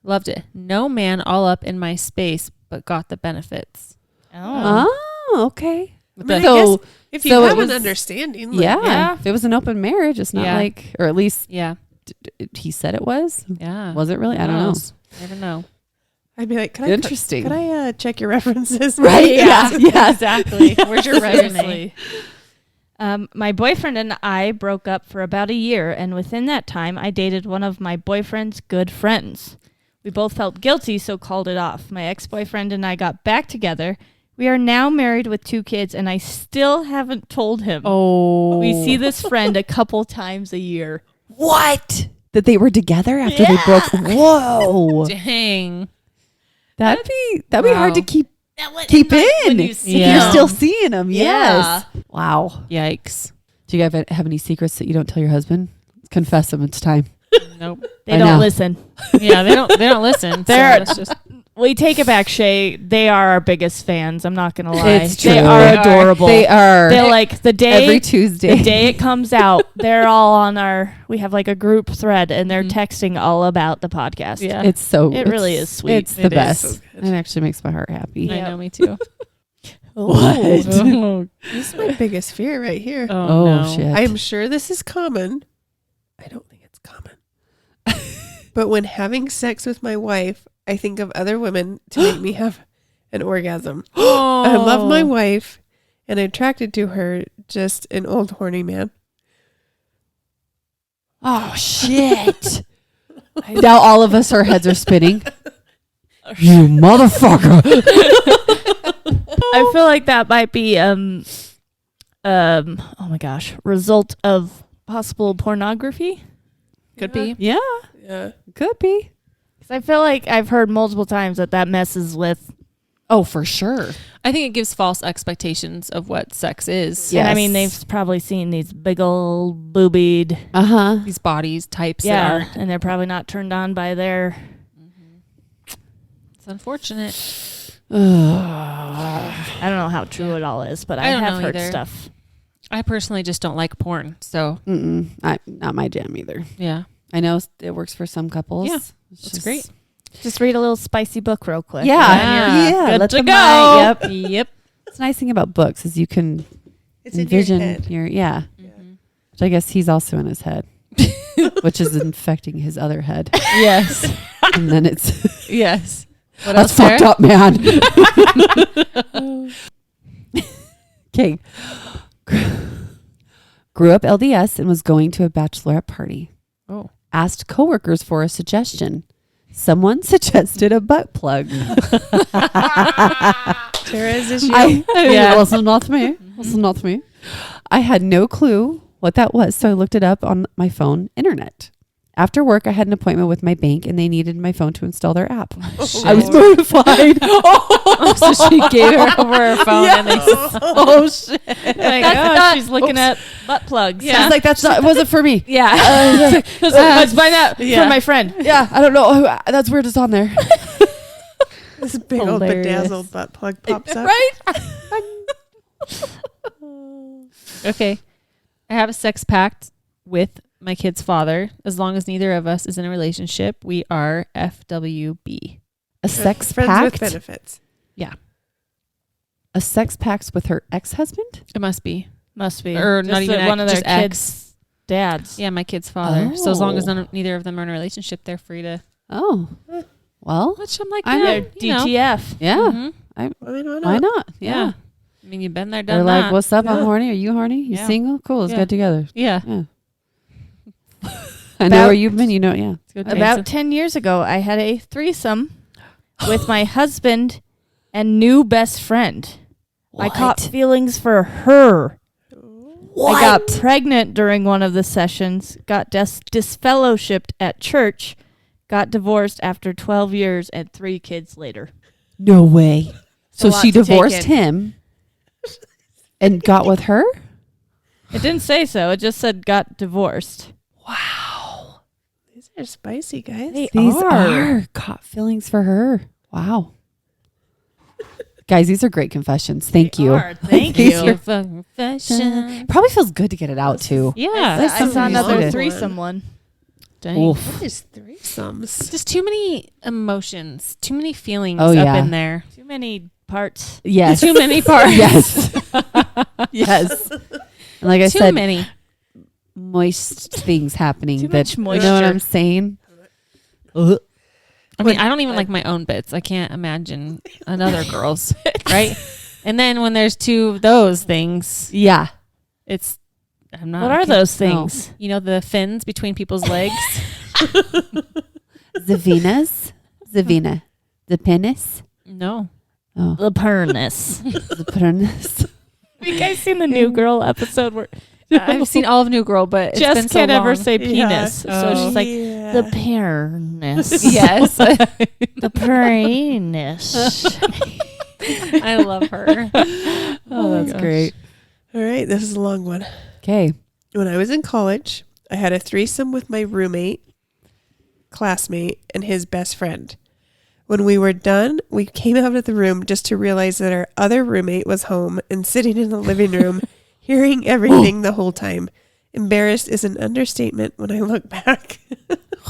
loved it. No man all up in my space but got the benefits. Oh, okay. I mean, I So guess if you so it have was- an understanding, like, yeah, Yeah. if it was an open marriage, it's not Yeah. like, or at least Yeah. he said it was. Yeah. Was it really? I Who don't know. knows? Never know. I'd be like, can Interesting. I check your references? Right? Yeah. Yeah. Exactly. Where's your resume? Seriously. My boyfriend and I broke up for about a year, and within that time, I dated one of my boyfriend's good friends. We both felt guilty, so called it off. My ex-boyfriend and I got back together. We are now married with 2 kids, and I still haven't told him. Oh. We see this friend a couple times a year. What? That they were together after they broke. Whoa. Dang. That'd be hard to Wow. keep Keep in. you If see Yeah. you're them. still seeing them. Yes. Yeah. Wow. Yikes. Do you guys have any secrets that you don't tell your husband? Confess them. It's time. Nope. They I don't know. listen. Yeah, they don't listen. They're- it's just We take it back, Shay. They are our biggest fans. I'm not gonna lie. It's They true. are They are. adorable. They are They're like the day every Tuesday. the day it comes out, they're all on our. We have like a group thread, and they're Mhm. texting all about the podcast. Yeah. It's so. It really is sweet. It's the It is best. so good. It actually makes my heart happy. I Yep. know, me too. What? Oh, This is my biggest fear right here. Oh, no. shit. I am sure this is common. I don't think it's common. But when having sex with my wife, I think of other women to make me have an orgasm. I love my wife and I'm attracted to her, just an old horny man. Oh shit! Now all of us, our heads are spinning. You motherfucker! I feel like that might be oh my gosh, result of possible pornography. Could be. Yeah, Yeah. could be. 'Cause I feel like I've heard multiple times that messes with. Oh, for sure. I think it gives false expectations of what sex is. Yeah. And I mean, Yes. they've probably seen these big old boobied. Uh huh. These bodies, types Yeah, that are. and they're probably not turned on by their. It's unfortunate. I don't know how true it all is, but I, I don't have know heard either. stuff. I personally just don't like porn. So, Not my jam either. yeah. I know it works for some couples. Yeah, It's that's just- great. Just read a little spicy book real quick. Yeah, yeah. Good let to the go. mind- Yep. Yep. It's the nice thing about books is you can It's in envision your head. yeah. Which I guess he's also in his head, which is infecting his other head, Yes. and then it's Yes. What that's else, Sarah? fucked up, man. Okay. Grew up LDS and was going to a bachelorette party. Oh. Asked coworkers for a suggestion. Someone suggested a butt plug. Tara, is this you? Yeah. Listen, not me. Listen, not me. I had no clue what that was, so I looked it up on my phone internet. After work, I had an appointment with my bank, and they needed my phone to install their app. I was mortified. So she gave her over her phone and they Oh shit! Like, she's looking at butt plugs. Yeah. She's like, "That's not. It wasn't for me." Yeah. Let's find out Yeah. for my friend. Yeah, I don't know. That's weird. It's on there, This big old Hilarious. bedazzled butt plug pops up. right? Okay. I have a sex pact with my kid's father. As long as neither of us is in a relationship, we are FWB. A sex Friends pact? with benefits. A sex pact with her ex-husband? It must be. Must be. Or not Just even one of their just ex. kids' dads. Yeah, my kid's father. So as long as Oh. neither of them are in a relationship, they're free to. Oh. Well, Which I'm like, I yeah, They're you know. DTF. yeah. Mhm. I mean, Why not? Yeah. Yeah. I mean, you've been there, They're done like, that. what's up? I'm Yeah. horny. Are you horny? You Yeah. single? Cool. Let's Yeah. get together. Yeah. Yeah. I know About- where you've been. You know, yeah. It's good. About 10 years ago, I had a threesome with my husband and new best friend. I caught feelings for her. I got pregnant during one of the sessions, got disfellowshipped at church, got divorced after 12 years and 3 kids later. No way. So a lot she to take divorced in. him and got with her? It didn't say so. It just said got divorced. Wow. These are spicy, guys. These are caught feelings for her. Wow. Guys, these are great confessions. Thank you. Thank These you. are- Confession. Probably feels good to get it out too. Yeah. I That's saw something another you should- threesome one. Dang. Oof. What is threesomes? Just too many emotions, too many feelings Oh, up yeah. in there. Too many parts. Yes. Too many parts. Yes. Yes. And like I Too said, many. moist things happening. Too that much You know what moisture. I'm saying? I mean, I don't even like my own bits. I can't imagine another girl's, right? And then when there's 2 of those things, Yeah. it's I'm not. What I are can't- those things? You know, the fins between people's legs. The Venus. The Vena. The penis. No. Oh. The pernus. The penis. Have you guys seen the New Girl episode where I've seen all of New Girl, but it's Jess been so can't ever long. say Yeah. penis, so Oh. she's like Yeah. the pernus. Yes. The penis. I love her. Oh, that's gosh. great. All right, this is a long one. Okay. When I was in college, I had a threesome with my roommate, classmate, and his best friend. When we were done, we came out of the room just to realize that our other roommate was home and sitting in the living room, hearing everything the whole time. Embarrassed is an understatement when I look back.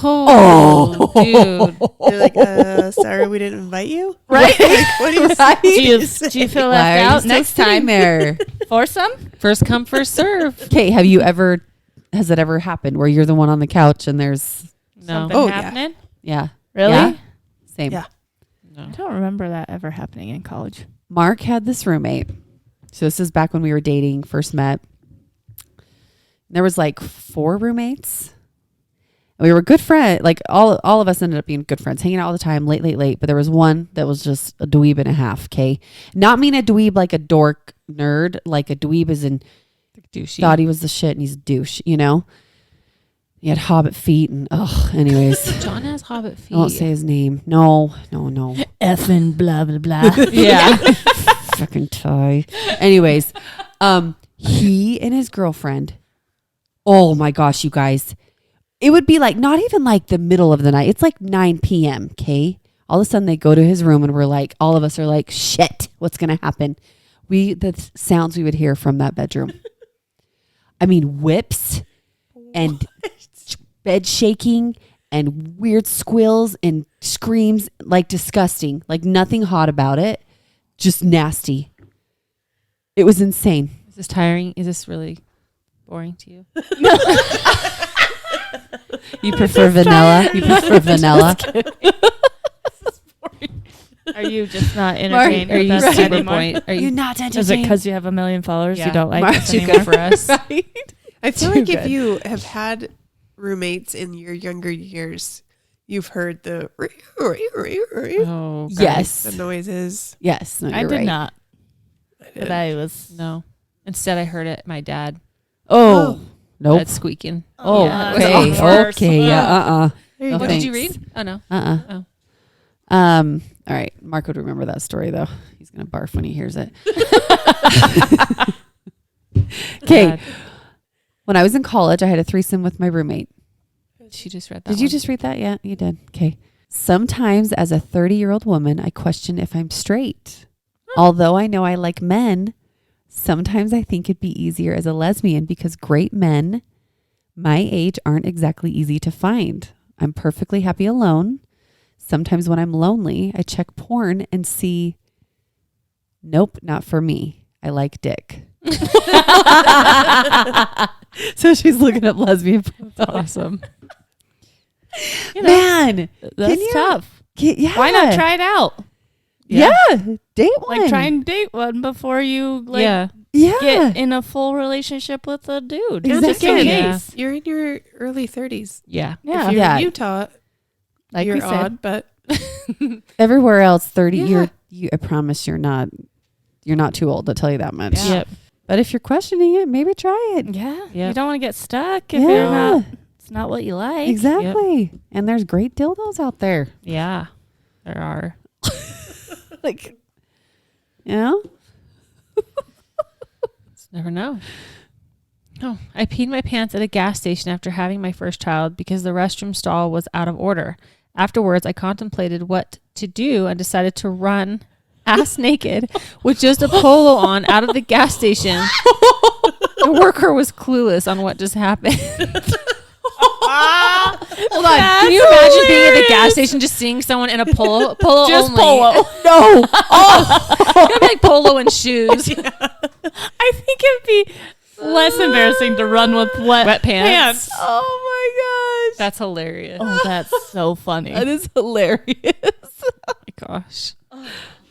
Oh, dude. They're like, sorry, we didn't invite you? Right? Like, what do you Right? Do you feel Why left are you out still next sitting time? there? Foursome? First come, first serve. Okay. Has it ever happened where you're the one on the couch and there's, No. Something Oh, yeah. happening? yeah, Really? Yeah. same. Yeah. No. I don't remember that ever happening in college. Mark had this roommate. So this is back when we were dating, first met. There was like 4 roommates. And we were good friends. Like all of us ended up being good friends, hanging out all the time, late. But there was one that was just a dweeb and a half. Okay, not mean a dweeb like a dork nerd. Like a dweeb is in Douchey. thought he was the shit and he's a douche. You know. He had hobbit feet and anyways. John has hobbit feet. I won't say his name. No. Effing blah, blah, blah. Yeah. Fucking tie. Anyways, he and his girlfriend. Oh my gosh, you guys. It would be like not even like the middle of the night. It's like 9 p.m. Okay. All of a sudden they go to his room and we're like, all of us are like, shit, what's gonna happen? The sounds we would hear from that bedroom. I mean, whips and bed shaking and weird squeals and screams, like disgusting, like nothing hot about it, just nasty. It was insane. Is this tiring? Is this really boring to you? You prefer vanilla? You prefer vanilla? Are you just not entertained Are with you us super anymore? point? Are you not Is it because you have 1 million followers Yeah. you don't like Mark, us too anymore? good for us? I feel Too like if good. you have had roommates in your younger years, you've heard the Oh, God. Yes. the noises. Yes. No, I you're did right. not. But I was. No. Instead, I heard it. My dad. Oh. Nope. That's squeaking. Oh, Yeah, okay. that's worse. Okay. Yeah. There you No, go. What did you thanks. read? Oh no. Uh-uh. Oh. All right. Mark would remember that story though. He's gonna barf when he hears it. Okay. God. When I was in college, I had a threesome with my roommate. She just read that. Did you one. just read that? Yeah, you did. Okay. Sometimes as a 30-year-old woman, I question if I'm straight. Although I know I like men, sometimes I think it'd be easier as a lesbian because great men My age aren't exactly easy to find. I'm perfectly happy alone. Sometimes when I'm lonely, I check porn and see, nope, not for me. I like dick. So she's looking up lesbian. Awesome. Man, That's you- tough. yeah. Why not try it out? Yeah. Date one. Like, try and date one before you like yeah. Yeah. get in a full relationship with a dude. Exactly. Just in Yeah. case. You're in your early 30s. Yeah. Yeah. If you're Yeah. in Utah, Like you're we said. odd, but Everywhere else, 30. Yeah. I promise you're not too old. I'll tell you that much. Yeah. Yep. But if you're questioning it, maybe try it. Yeah. Yep. You don't want to get stuck if Yeah. you're not. It's not what you like. Exactly. And there's great dildos out there. Yeah. There are. Like, you know? Just never know. Oh, I peed my pants at a gas station after having my first child because the restroom stall was out of order. Afterwards, I contemplated what to do and decided to run ass naked with just a polo on out of the gas station. The worker was clueless on what just happened. Hold on. Can you imagine being at the gas station just seeing someone in a polo Just only? polo. No. It'd be like polo and shoes. I think it'd be less embarrassing to run with wet pants. Oh my gosh. That's hilarious. Oh, that's so funny. That is hilarious. my gosh.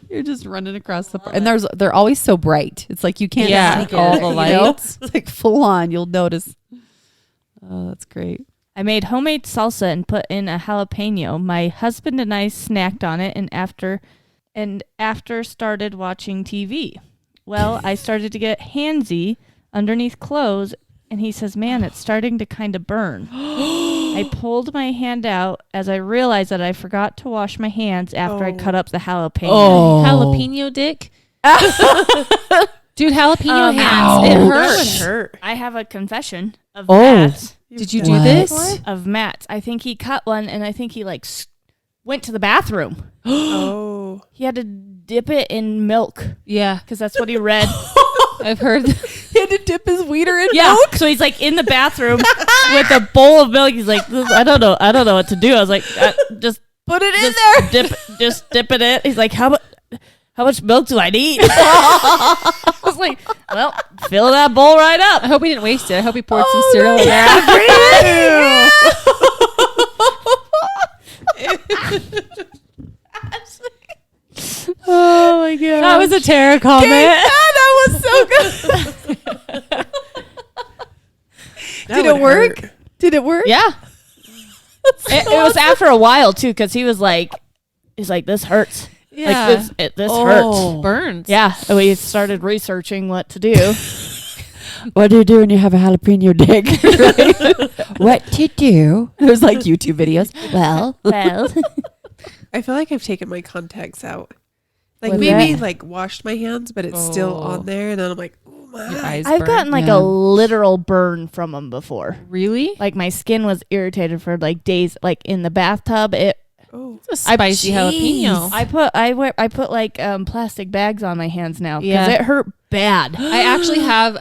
You're just running across the and they're always so bright. It's like you can't Yeah, sneak all it, the you know? lights. It's like full on. You'll notice. Oh, that's great. I made homemade salsa and put in a jalapeno. My husband and I snacked on it and after started watching TV. Well, I started to get handsy underneath clothes and he says, "Man, it's starting to kind of burn." I pulled my hand out as I realized that I forgot to wash my hands after I cut up the jalapeno. Oh. Jalapeno dick. Dude, jalapeno hands. ow. It that would hurts. hurt. I have a confession of Oh. Matt. Did you You've do What? done that this? before? Of Matt. I think he cut one and I think he like went to the bathroom. Oh. He had to dip it in milk Yeah, because that's what he read. I've heard. He had to dip his wiener in Yeah. So he's like in the bathroom with a bowl of milk. He's like, I don't know what to do. I was like, just Put it in just there. dip it in. He's like, how much milk do I need? I was like, well, fill that bowl right up. I hope he didn't waste it. I hope he poured some Oh, cereal in there. Oh my god. That was a Tara comment. That was so good. That Did would it work? hurt. Did it work? Yeah. It was after a while too, because he's like, this hurts. Yeah. Like this hurts. Burns. Yeah. And we started researching what to do. What do you do when you have a jalapeno dick? Right? What to do? There's like YouTube videos. Well, I feel like I've taken my contacts out. Like With maybe that? like washed my hands, but it's still Oh. on there, and then I'm like, oh my. Your eyes I've burn. gotten like Yeah. a literal burn from them before. Really? Like my skin was irritated for like days. Like in the bathtub, Oh. It's a spicy jalapeno. I put like plastic bags on my hands now because Yeah. it hurt bad. I actually have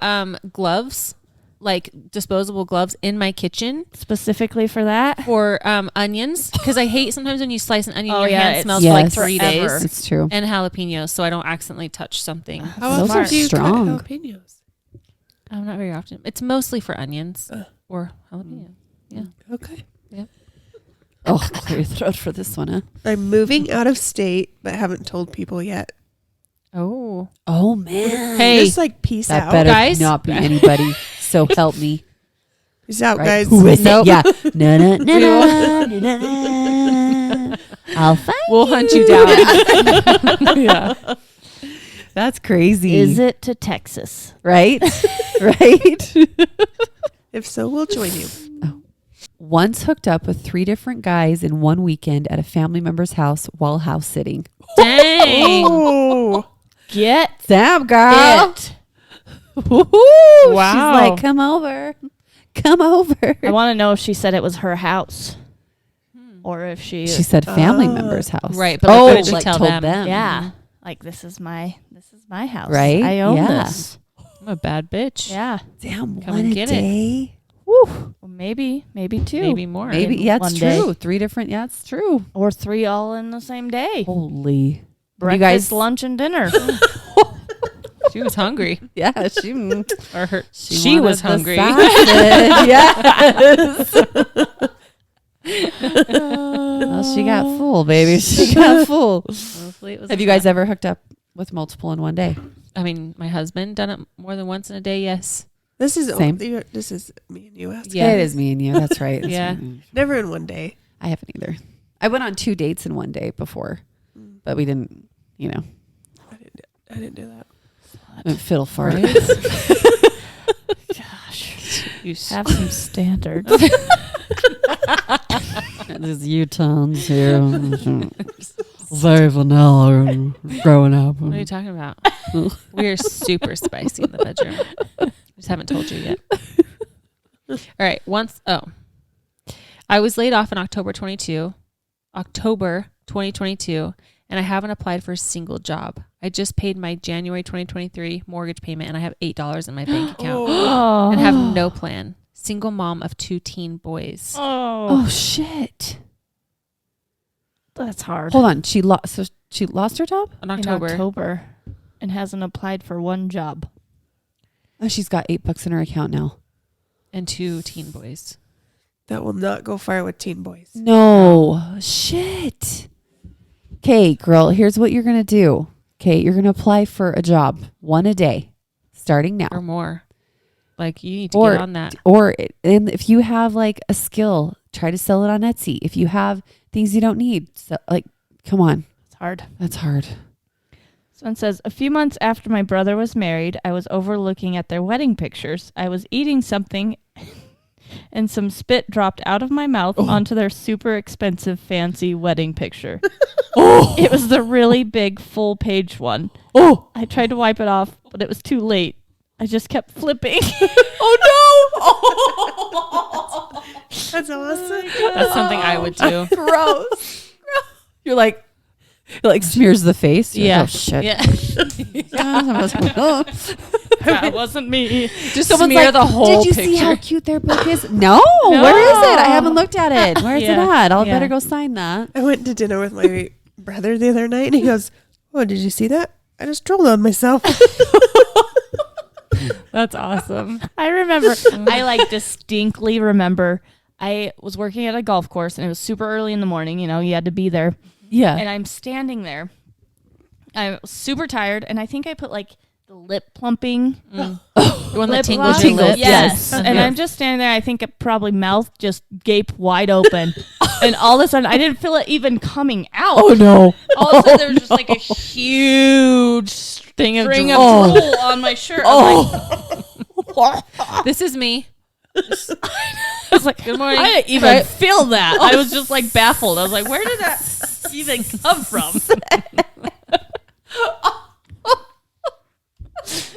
gloves, like disposable gloves, in my kitchen Specifically for that. for onions because I hate sometimes when you slice an onion, Oh, your yeah, hand it smells for like Yes. 3 forever. days. it's true. And jalapenos, so I don't accidentally touch something. How Those often are do you strong. cut jalapenos? Not very often. It's mostly for onions or jalapeno. Yeah. Okay. Oh, clear your throat for this one, huh? I'm moving out of state, but haven't told people yet. Oh. Oh man. Hey. Just like peace That out. better guys. not be anybody. So help me. Peace out, Right? guys. Who is Nope. it? Yeah. No, no, no, no, no, no, no. I'll find We'll hunt you down. Yeah. That's crazy. Is it to Texas? Right? Right? If so, we'll join you. Once hooked up with 3 different guys in one weekend at a family member's house while house sitting. Dang. Oh. Get Damn, girl. it. Woo-hoo. Wow. She's like, come over. Come over. I want to know if she said it was her house or if she She said family member's house. Right, but like, oh, what did she like tell told them? them. yeah. Like this is my house. Right? I own Yeah. this. I'm a bad bitch. Yeah. Damn, Come one and a get it. day. Whew. Well, maybe 2. Maybe more. Maybe. in Yeah, one it's day. true. 3 different. Yeah, it's true. Or 3 all in the same day. Holy. Breakfast, guys- lunch, and dinner. She was hungry, Yeah, she or her. She She wanted was the hungry. sausage. Yes. Well, she got full, baby. She got full. Hopefully it was Have you guys ever hooked up with multiple in one day? I mean, my husband done it more than once in a day. Yes. This is Same. This is me and you asking. Yeah. It is me and you. That's right. That's Yeah. right. Never in one day. I haven't either. I went on 2 dates in one day before, but we didn't, I didn't do that. fiddle fart. Gosh. You Have some standards. There's U-turns here. Very vanilla growing up. What are you talking about? We're super spicy in the bedroom. Just haven't told you yet. All right. I was laid off in October 2022, and I haven't applied for a single job. I just paid my January 2023 mortgage payment, and I have $8 in my bank account Oh. and have no plan. Single mom of 2 teen boys. Oh shit! That's hard. Hold on. She lost. So she lost her job. In In October. October. And hasn't applied for one job. Oh, she's got $8 in her account now. And 2 teen boys. That will not go far with teen boys. No shit. Okay, girl. Here's what you're gonna do. Okay, you're gonna apply for a job, 1 a day, starting now. Or more. Like, you need to Or- get on that. And if you have like a skill, try to sell it on Etsy. If you have things you don't need, so like, come on, It's hard. that's hard. So it says, a few months after my brother was married, I was overlooking at their wedding pictures. I was eating something and some spit dropped out of my mouth onto their super expensive fancy wedding picture. It was the really big full page one. Oh, I tried to wipe it off, but it was too late. I just kept flipping. That's awesome. That's something I would do. gross. You're like smears the face. You're like, Yeah. oh shit. Yeah. That wasn't me. Just Someone's smear like, the whole did you picture. see how cute their book is? No. Where is it? I haven't looked at it. Where is it Yeah. at? I'll Yeah. better go sign that. I went to dinner with my brother the other night, and he goes, "Oh, did you see that? I just trolled on myself." That's awesome. I remember, I like distinctly remember I was working at a golf course and it was super early in the morning. You know, you had to be there. Yeah. And I'm standing there. I'm super tired. And I think I put like the lip plumping. The one that Lip tingles gloss? your lips. Yes. Yes. And I'm just standing there. I think it probably mouth just gaped wide open. And all of a sudden, I didn't feel it even coming out. Oh no. All of a sudden, there was just like a huge Thing of string of drool. drool on my shirt. I'm like, This is me. I was like, Good morning. I didn't even feel that. I was just like baffled. I was like, where did that even come from?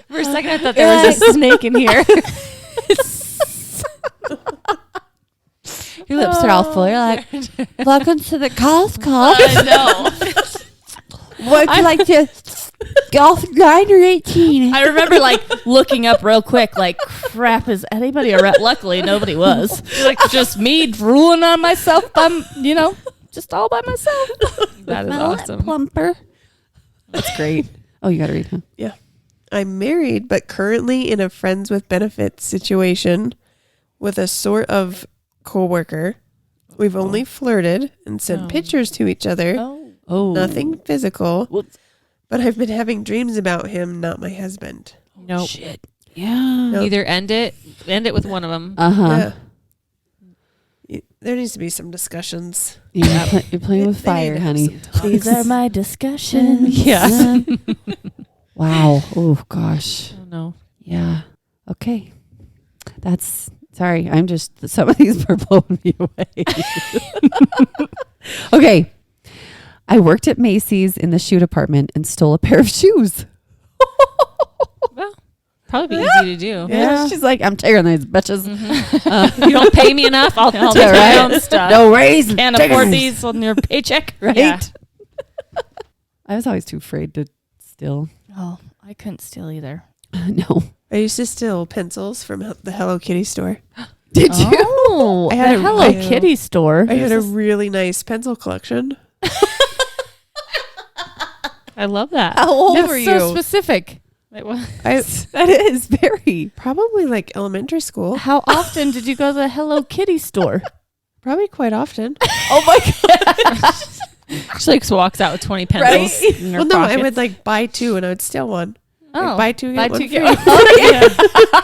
For a second, I thought there was a snake in here. Your lips are all full. You're like, welcome to the golf club. I know. Would you like to golf 9 or 18? I remember like looking up real quick, like, crap, is anybody around? Luckily, nobody was. Like, just me drooling on myself, just all by myself. That is My lip awesome. plumper. That's great. Oh, you got to read, huh? Yeah. I'm married, but currently in a friends with benefits situation with a sort of coworker. We've only flirted and sent pictures to each other. Oh. Nothing physical. Whoops. But I've been having dreams about him, not my husband. Nope. Shit. Yeah. Nope. Either end it with one of them. Uh-huh. Yeah. There needs to be some discussions. You're playing with They need fire, to have honey. some talks. These are my discussions. Yeah. Wow. Oh, gosh. Oh no. Yeah. Okay. That's sorry. I'm just some of these are blowing me away. Okay. I worked at Macy's in the shoe department and stole a pair of shoes. Well, probably be easy to do. Yeah. She's like, I'm taking these bitches. You don't pay me enough. I'll take Yeah, my right. own stuff. No raise. Can't afford these on your paycheck. Right? Yeah. I was always too afraid to steal. Oh, I couldn't steal either. No. I used to steal pencils from the Hello Kitty store. Did you? Oh, I had the a- Hello I- Kitty store. I had a really nice pencil collection. I love that. How old That's were so you? specific. Wait, what? That is very. Probably like elementary school. How often did you go to the Hello Kitty store? Probably quite often. Oh my god! She like walks out with 20 pencils. Right? In her Well, no, I pockets. would like buy two and I would steal one. Like, buy two, get one free. Oh, yeah.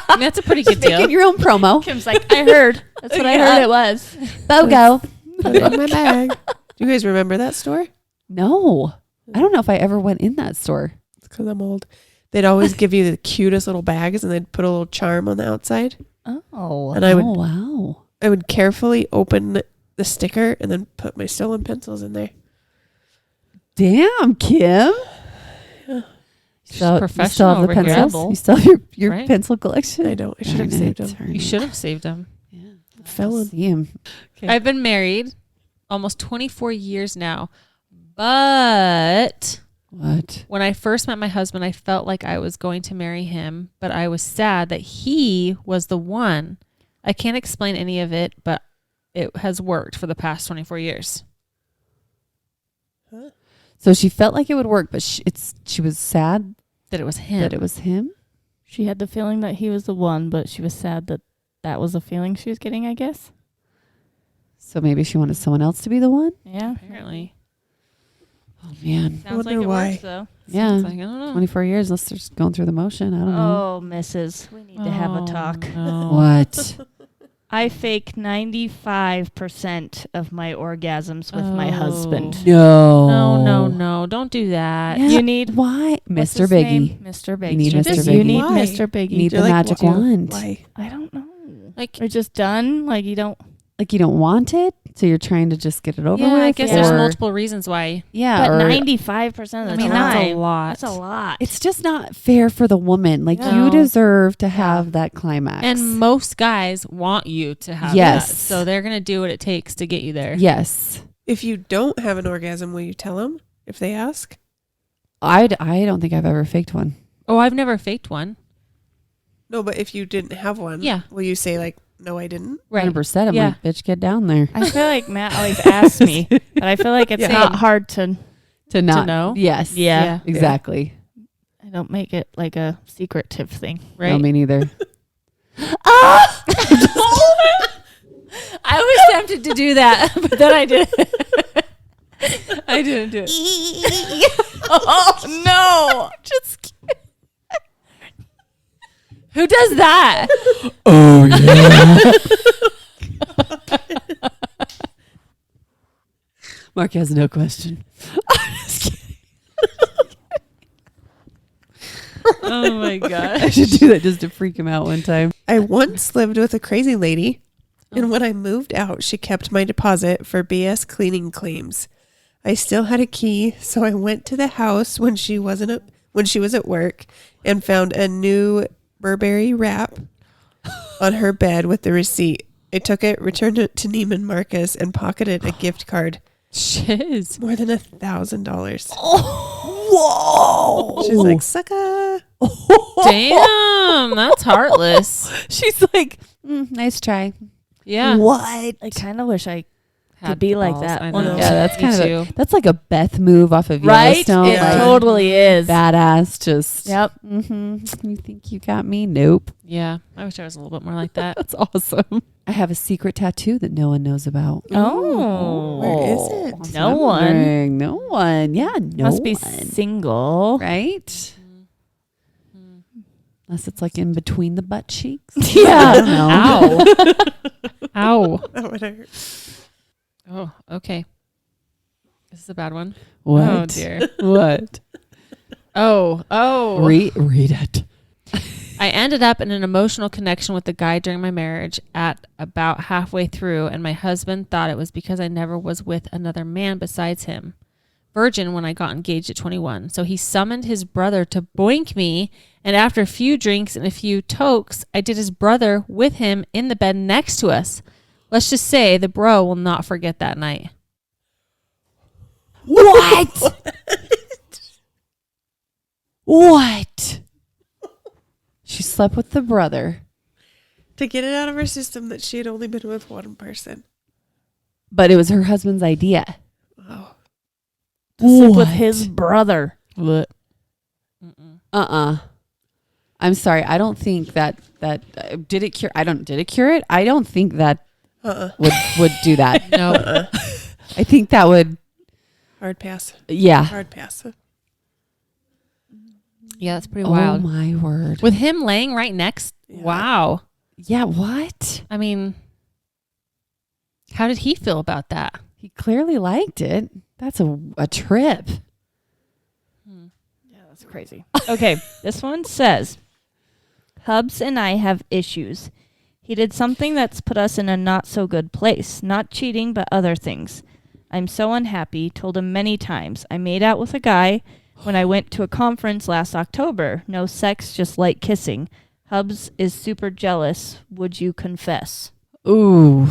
I mean, that's a pretty good deal. Making your own promo. Kim's like, I heard. That's what I Yeah. heard it was. BOGO. Put it in my bag. Do you guys remember that store? No, I don't know if I ever went in that store. It's because I'm old. They'd always give you the cutest little bags and they'd put a little charm on the outside. Oh. And I would Oh wow! I would carefully open the sticker and then put my stolen pencils in there. Damn, Kim. She's So, you professional still have the over here. pencils? You still have your Right. pencil collection? I don't. I should have Darn saved it, them. darn You it. should have saved them. Yeah. Felon. See him. I've been married almost 24 years now, but What? when I first met my husband, I felt like I was going to marry him, but I was sad that he was the one. I can't explain any of it, but it has worked for the past 24 years. So she felt like it would work, but she was sad That it was him. that it was him. She had the feeling that he was the one, but she was sad that that was the feeling she was getting, I guess. So maybe she wanted someone else to be the one. Yeah. Apparently. Oh man. Sounds like Wonder it why. works, though. Yeah. Sounds like, I don't know. 24 years. Unless they're just going through the motion. I don't know. Oh, Mrs. We need to have a talk. No. What? I fake 95% of my orgasms with my husband. No. No. Don't do that. Yeah. You need Why, what's Mr. his Biggie? name? Mr. Biggie. You need Just- Mr. You Biggie. need Why? Mr. Biggie. You need You're the like, magic why? wand. Why? I don't know. Like, Or just done. Like you don't. Like you don't want it, so you're trying to just get it over yeah, with. I guess or, there's multiple reasons why. Yeah, But or 95% of I the mean, time. that's a lot. That's a lot. it's just not fair for the woman. Like No. you deserve to have that climax. And most guys want you to have Yes. that. So they're going to do what it takes to get you there. yes, If you don't have an orgasm, will you tell them if they ask? I don't think I've ever faked one. Oh, I've never faked one. No, but if you didn't have one, Yeah. will you say like, no, I didn't? 100%. I'm Yeah. like, bitch, get down there. I feel like Matt always asks me, but I feel like it's Yeah. not Same. hard to. To not know? Yes. Yeah. Exactly. I don't make it like a secretive thing. Right. No, me neither. I was tempted to do that, but then I didn't. I didn't do it. Oh no! Just kidding. Who does that? Oh yeah. Mark has no question. Oh my I gosh. should do that just to freak him out one time. I once lived with a crazy lady, and when I moved out, she kept my deposit for BS cleaning claims. I still had a key, so I went to the house when she was at work and found a new Burberry wrap on her bed with the receipt. I took it, returned it to Neiman Marcus, and pocketed a gift card. Shiz. More than $1,000. Whoa. She's like, sucker. Damn, that's heartless. She's like, nice try. Yeah. What? I kind of wish I Had could be like balls. that. I one know. day. Yeah, that's Me kind of too. that's like a Beth move off of Right? Yellowstone. It like, totally is. badass. Just Yep. You think you got me? Nope. Yeah. I wish I was a little bit more like that. That's awesome. I have a secret tattoo that no one knows about. Oh. Where is it? That's No what I'm one. wondering. No one. Yeah, no Must be one. single. Right? Unless it's like in between the butt cheeks. Yeah. I don't know. Ow. Ow. That would hurt. Oh, okay. This is a bad one. What? Oh, dear. What? Oh. Read it. I ended up in an emotional connection with the guy during my marriage at about halfway through, and my husband thought it was because I never was with another man besides him. Virgin when I got engaged at 21. So he summoned his brother to boink me, and after a few drinks and a few tokes, I did his brother with him in the bed next to us. Let's just say the bro will not forget that night. What? What? She slept with the brother. to get it out of her system that she had only been with one person. But it was her husband's idea. Oh, To sleep with What? his brother. Mm-mm. I'm sorry. I don't think that did it cure. Did it cure it? I don't think that would do that. No. I think that would. hard pass. Yeah. Hard pass. Yeah, that's pretty wild. Oh my word. With him laying right next. Yeah. Wow. Yeah. What? I mean, how did he feel about that? He clearly liked it. That's a trip. Yeah, that's crazy. Okay, this one says, Hubs and I have issues. He did something that's put us in a not so good place. Not cheating, but other things. I'm so unhappy. Told him many times. I made out with a guy when I went to a conference last October. No sex, just light kissing. Hubs is super jealous. Would you confess? Ooh.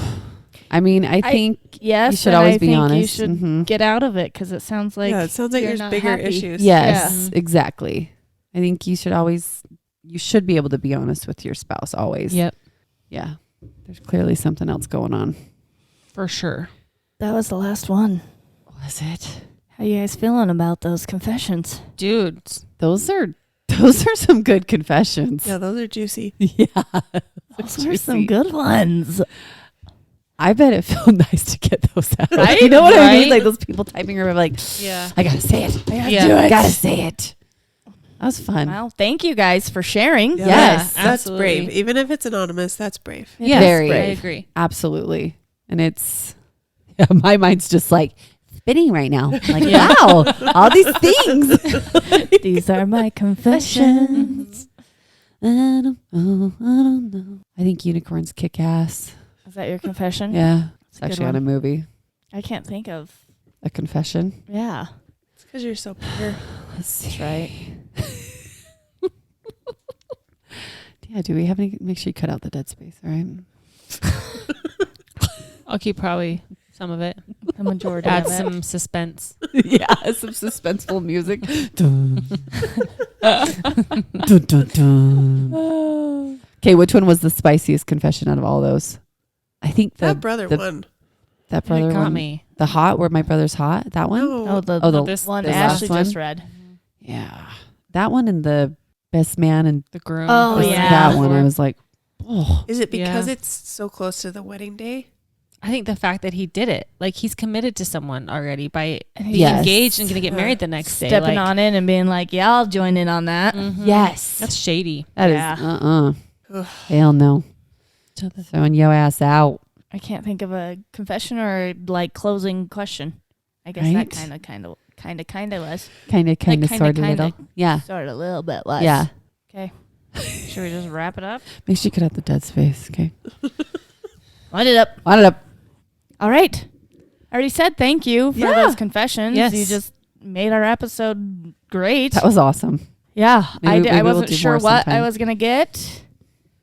I mean, I think Yes, you should and always I be think honest. You should Mhm. get out of it because it sounds like yeah, it sounds like you're there's not bigger happy. issues. Yes, Yeah. exactly. I think you should be able to be honest with your spouse always. Yep. Yeah. There's clearly something else going on. For sure. That was the last one. Was it? How you guys feeling about those confessions? Dude. Those are some good confessions. Yeah, those are juicy. Yeah. Those are some good ones. I bet it felt nice to get those out. Right? You know what I mean? Right? Like those people typing are like, Yeah. I gotta say it. I gotta Yeah. do it. Gotta say it. That was fun. Well, thank you guys for sharing. Yeah, Yes. that's absolutely. brave. Even if it's anonymous, that's brave. It Yeah, is Very. I brave. agree. Absolutely. And it's, yeah, my mind's just like spinning right now. Like, Yeah. wow, all these things. These are my confessions. I don't know. I think unicorns kick ass. Is that your confession? Yeah. It's a good actually on one. a movie. I can't think of. A confession. Yeah. It's because you're so pure. Let's see. That's right. Yeah, do we have any? Make sure you cut out the dead space, all right? I'll keep probably some of it. The majority Add of it. some suspense. Yeah, some suspenseful music. Dun. Dun, dun, dun. Okay, which one was the spiciest confession out of all those? I think That brother the- won. that brother It got one. me. The hot, where my brother's hot. That one. No. Oh, the, Oh, the- This one the Ashley last just one? read. Yeah, that one and the best man and The groom. Oh, this- yeah. that one. I was like, oh, Is it because Yeah. it's so close to the wedding day? I think the fact that he did it, like he's committed to someone already by being Yes. engaged and going to get married the next day. Stepping like, on in and being like, yeah, I'll join in on that. mhm. yes, That's shady. that is Yeah. Ugh. hell no. Throwing your ass out. I can't think of a confession or like closing question. I guess Right? that kind of was. Kind of, kinda, sort of, kinda. little. Yeah, Sort of a little bit less. yeah. Okay. Should we just wrap it up? Make sure you cut out the dead space. Okay, Wind it up. wind it up. All right. I already said thank you for Yeah. those confessions. Yes. You just made our episode great. That was awesome. Yeah. Maybe I we'll wasn't do sure more what I sometime. was gonna get.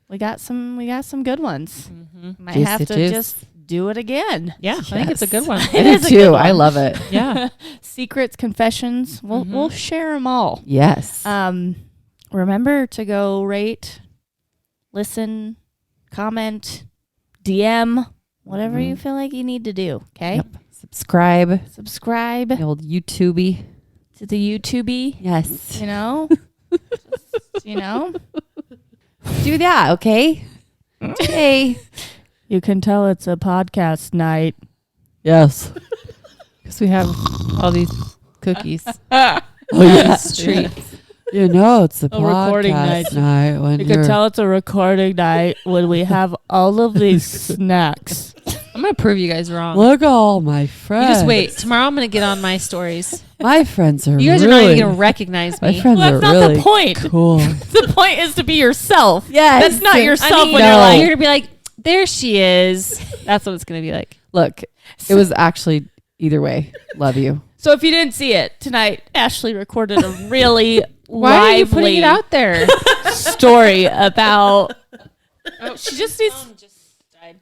We got some good ones. Mm-hmm. Might Juice have the to juice. just do it again. Yeah, I think it's a good one. I It do is a too. good I one. love it. Yeah. Secrets, confessions. We'll share them all. Yes. Remember to go rate, listen, comment, DM, whatever you feel like you need to do. Okay. Yep. Subscribe. Subscribe The old YouTubey. to the YouTube. Yes. You know. Just, you know. Do that, okay? Hey. You can tell it's a podcast night. Yes. Because we have all these cookies. Oh yeah. Treats. You know it's a recording podcast night. night when You you're can tell it's a recording night when we have all of these snacks. I'm going to prove you guys wrong. Look, all my friends. You just wait. Tomorrow I'm going to get on my stories. My friends are You guys really, are not even going to recognize my me. friends Well, are that's not really the point. cool. The point is to be yourself. Yes. That's not yourself I mean, when no. you're like, you're going to be like, there she is. That's what it's going to be like. Look, it was actually either way. Love you. So if you didn't see it tonight, Ashley recorded a really Why are you putting lively it out there? story about. Oh, she just needs.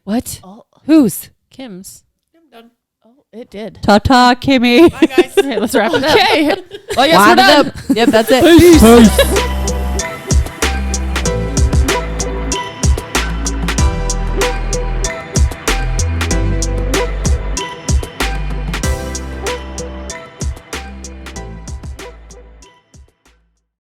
What? Oh, Whose? Kim's. I'm done. oh, it did. Ta-ta, Kimmy. Bye, guys. All right, let's wrap it up. Okay. Well, I guess we're Wind done. it up. Yep, that's it. Peace.